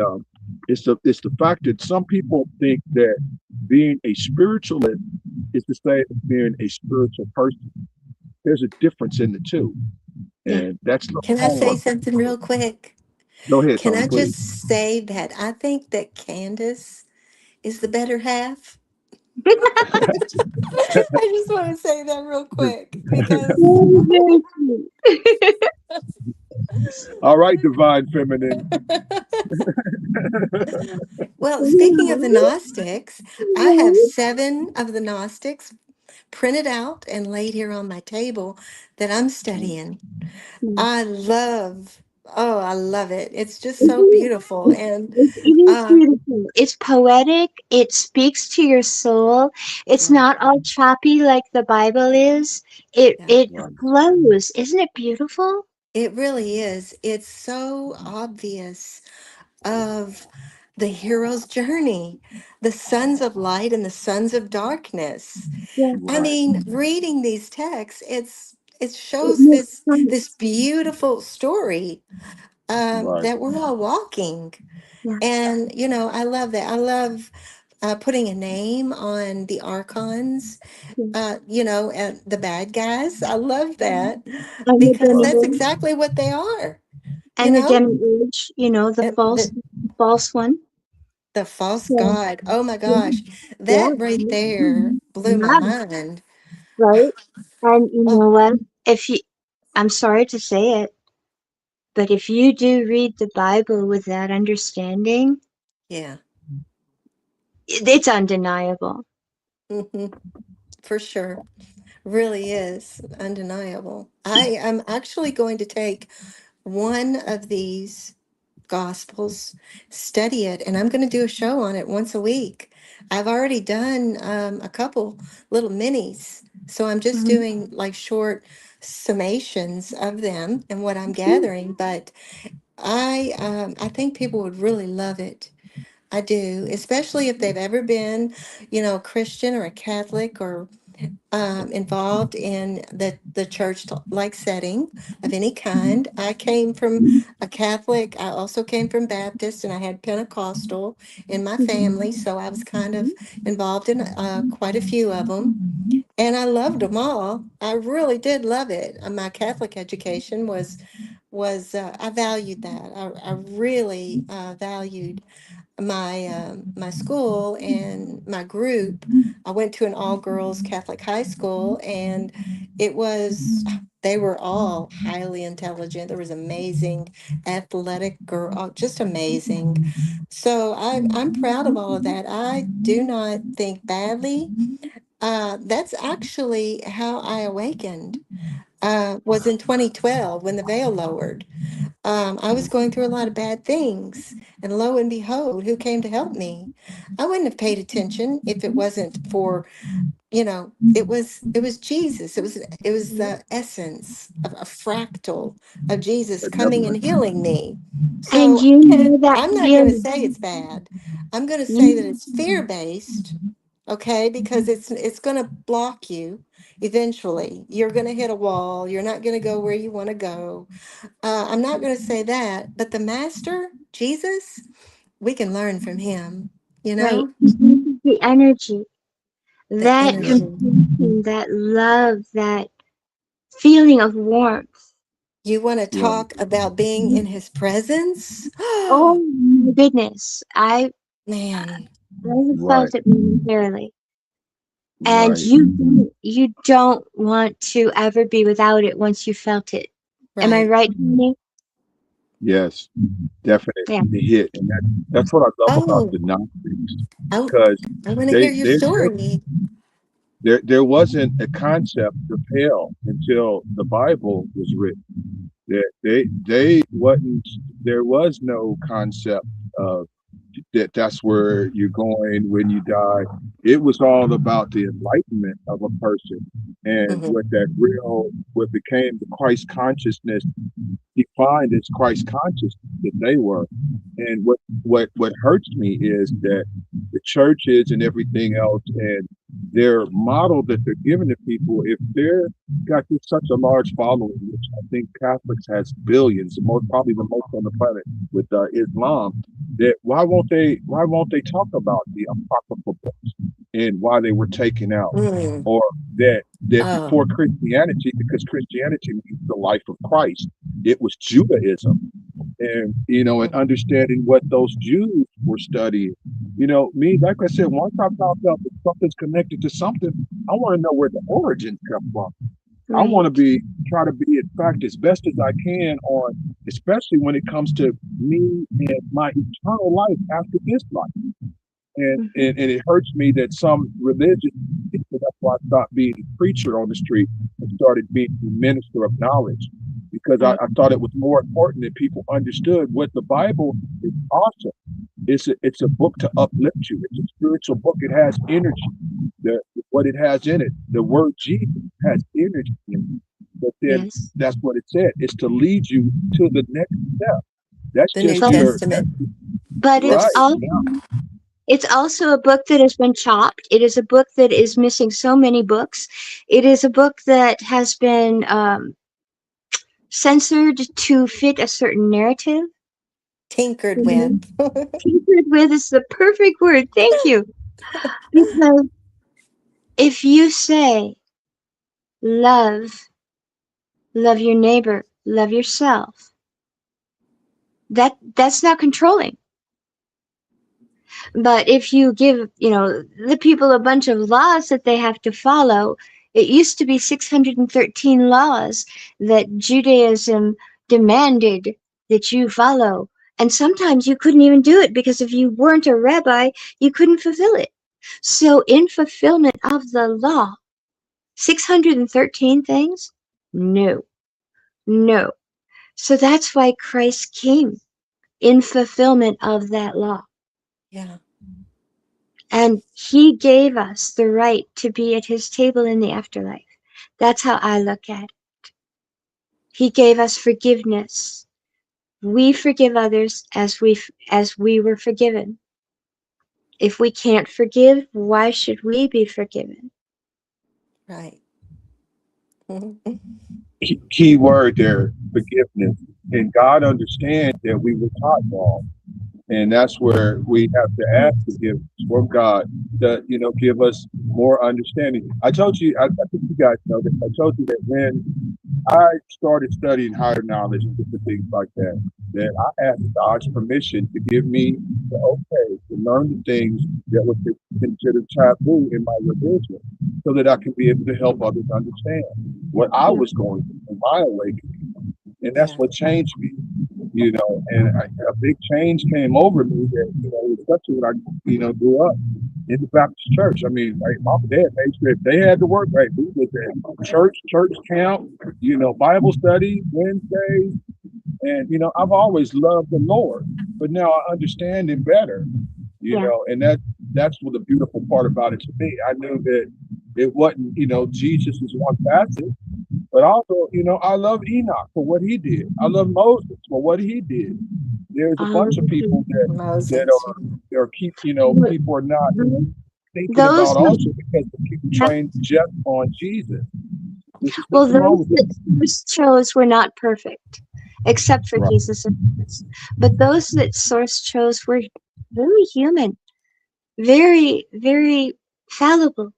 it's the fact that some people think that being a spiritualist is the same as being a spiritual person. There's a difference in the two, Yeah. and that's the Can I say homework. something real quick? Go ahead, Can Tony, I please. just say that I think that Candace is the better half? I just want to say that real quick because Very, very sweet. All right, divine feminine. well, speaking of the Gnostics, I have 7 of the Gnostics printed out and laid here on my table that I'm studying. I love, oh, I love it. It's just so beautiful. And It is uh, beautiful. It's poetic. It speaks to your soul. It's yeah, not all choppy like the Bible is. It yeah, it Right, flows. Isn't it beautiful? it really is. It's so obvious of the hero's journey, the sons of light and the sons of darkness. Yeah. I right, mean, reading these texts, it It shows makes this sense. beautiful story right. that we're all walking. Yeah. And, I love that. I love putting a name on the archons, Yeah. the bad guys. I love that And the because Right. that's demiurge. exactly what they are, you And the know? demiurge, the And false one. the false So, god. Oh my yeah. gosh. Yeah. That right there blew my Yeah. mind. Right. And you Oh, know what? If you, I'm sorry to say it, but if you do read the Bible with that understanding, yeah. it's undeniable. Hmm. For sure. Really is undeniable. I am actually going to take one of these gospels, study it, and I'm going to do a show on it once a week. I've already done a couple little minis, so I'm just Mhm. doing like short summations of them and what I'm gathering. But I think people would really love it. I do, especially if they've ever been, Christian or a Catholic or involved in the church like setting of any kind. I came from a Catholic. I also came from Baptist, and I had Pentecostal in my family, so I was kind of involved in quite a few of them. And I loved them all. I really did love it. My Catholic education was I valued that. I really valued my school and my group. I went to an all girls Catholic high school, and it was. They were all highly intelligent. There was amazing athletic girl, just amazing. So I'm proud of all of that. I do not think badly. That's actually how I awakened. Was in 2012 when the veil lowered. I was going through a lot of bad things, and lo and behold, who came to help me? I wouldn't have paid attention if it wasn't for, it was Jesus. It was the essence of a fractal of Jesus coming and healing me. And So you know that I'm not going to say feeling. it's bad. I'm going to say that You, it's fear based, okay? Because it's going to block you eventually. You're going to hit a wall. You're not going to go where you want to go. I'm not going to say that, but the master, Jesus, we can learn from him, you right. know, The energy, the that Yes. energy. compassion, that love, that feeling of warmth. You want to Right. talk about being in his presence? Oh my goodness. Man, I have Right. felt it momentarily. And Right. you don't want to ever be without it once you felt it. Am I right. right, Tony? Yes. Definite Yeah. hit. And that's what I love about Oh, the Gnostics, I, because I want to hear they your they story. there wasn't a concept of hell until the Bible was written. They wasn't there was no concept of that's where you're going when you die. It was all about the enlightenment of a person, and Hmm. what became the Christ consciousness defined as Christ conscious that they were. And what hurts me is that the churches and everything else and their model that they're giving to people, if they're got this, such a large following, which I think Catholics has billions, most probably the most on the planet with Islam, that why won't they talk about the apocryphal books and why they were taken out, Mm. or that Oh, before Christianity, because Christianity means the life of Christ, it was Judaism, and and mm, understanding what those Jews were studying. Me, like I said, once I found out that something's connected to something, I want to know where the origins come from. I want to Right. try to be, in fact, as best as I can on, especially when it comes to me and my eternal life after this life. And, Hmm. and, and it hurts me that some religious people, that's why I stopped being a preacher on the street and started being a minister of knowledge, because I, Right. I thought it was more important that people understood what the Bible is awesome. It's a book to uplift you. It's a spiritual book. It has energy. What it has in it, the word Jesus has energy in it. But then Yes. that's what it said. It's to lead you to the next step. That's the New just But Testament. but The, right. Now, it's also a book that has been chopped. It is a book that is missing so many books. It is a book that has been censored to fit a certain narrative. tinkered with. Mhm. Tinkered with is the perfect word. Thank you. Because if you say love, love your neighbor, love yourself, that's not controlling. But if you give, the people a bunch of laws that they have to follow, it used to be 613 laws that Judaism demanded that you follow. And sometimes you couldn't even do it because if you weren't a rabbi, you couldn't fulfill it. So, in fulfillment of the law, 613 things? No, no. So that's why Christ came in fulfillment of that law. Yeah. And he gave us the right to be at his table in the afterlife. That's how I look at it. He gave us forgiveness. We forgive others as we were forgiven. If we can't forgive, why should we be forgiven? Right. key word there, forgiveness. And God understands that we were taught wrong. And that's where we have to ask forgiveness from God to, give us more understanding. I told you, I think you guys know this. I told you that when I started studying higher knowledge and different things like that, that I asked God's permission to give me the okay to learn the things that were considered taboo in my religion, so that I can be able to help others understand what I Yeah. was going through in my awakening. And that's Yeah. what changed me, and a big change came over me that, especially when I, grew up in the Baptist church. I mean, like, mom and dad made sure if they had to work, right, we was at church camp, Bible study Wednesdays. And, I've always loved the Lord, but now I understand him better, Yeah. and that's what the beautiful part about it to me. I knew that it wasn't, Jesus is one facet, but also, I love Enoch for what he did. I love Moses for what he did. There's a bunch of people that Moses. are keep, But people are not thinking those about that, also because the people yeah, trained just on Jesus, which is well, nothing wrong those with that that. Source chose were not perfect, except for Right. Jesus and Moses. But those that Source chose were very human, very, very fallible,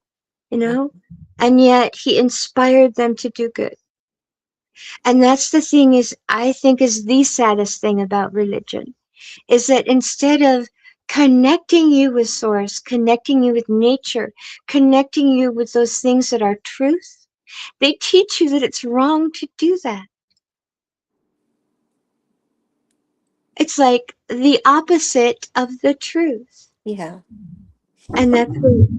you Yeah. know? And yet he inspired them to do good. And that's the thing is, I think is the saddest thing about religion, is that instead of connecting you with Source, connecting you with nature, connecting you with those things that are truth, they teach you that it's wrong to do that. It's like the opposite of the truth. Yeah. And that's what,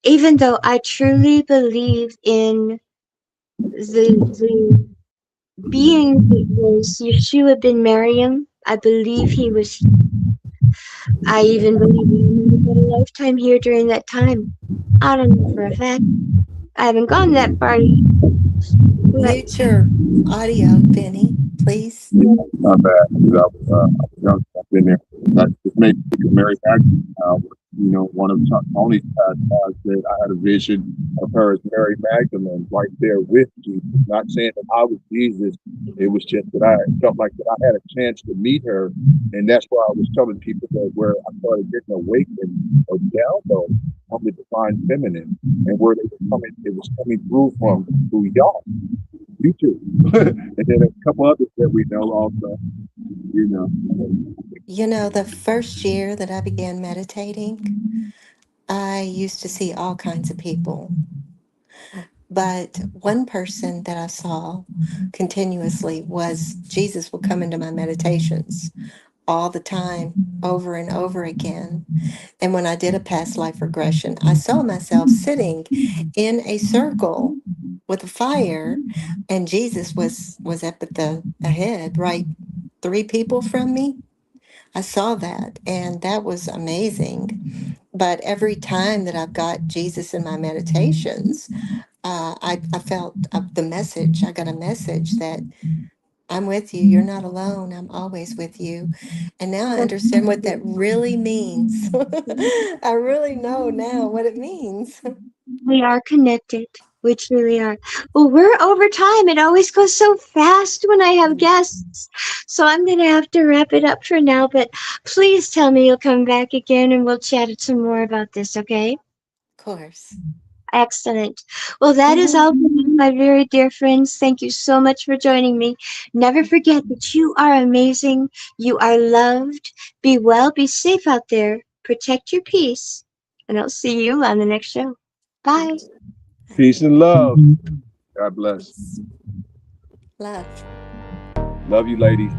even though I truly believe in the being that was Yeshua ben Maryam, I believe he was, I even believe he might have had a lifetime here during that time. I don't know for a fact. I haven't gone that far yet, but Mute your audio, Benny, please. Yeah, not bad. I was young. I've been there. That just made me think of Mary Magdalene. One of Tony's past lives that I had a vision of her as Mary Magdalene right there with Jesus. Not saying that I was Jesus. It was just that I felt like that I had a chance to meet her. And that's why I was telling people that where I started getting awakened or download on the divine feminine, and where it was coming through from through y'all. You too. And then a couple others that we know also, you know. You know, the first year that I began meditating, I used to see all kinds of people. But one person that I saw continuously was Jesus would come into my meditations all the time, over and over again. And when I did a past life regression, I saw myself sitting in a circle with a fire, and Jesus was up at the ahead, right, 3 people from me. I saw that, and that was amazing. But every time that I've got Jesus in my meditations, I felt the message. I got a message that I'm with you. You're not alone. I'm always with you. And now I understand what that really means. I really know now what it means. we are connected. We truly are. Well, we're over time. It always goes so fast when I have Of guests. So I'm going to have to wrap it up for now. But please tell me you'll come back again and we'll chat some more about this, okay? course. Excellent. Well, that is Mhm. all for now, my very dear friends. Thank you so much for joining me. Never forget that you are amazing. You are loved. Be well, be safe out there. Protect your peace. And I'll see you on the next show. Bye. Peace and love. God bless. Peace. Love. Love you, ladies.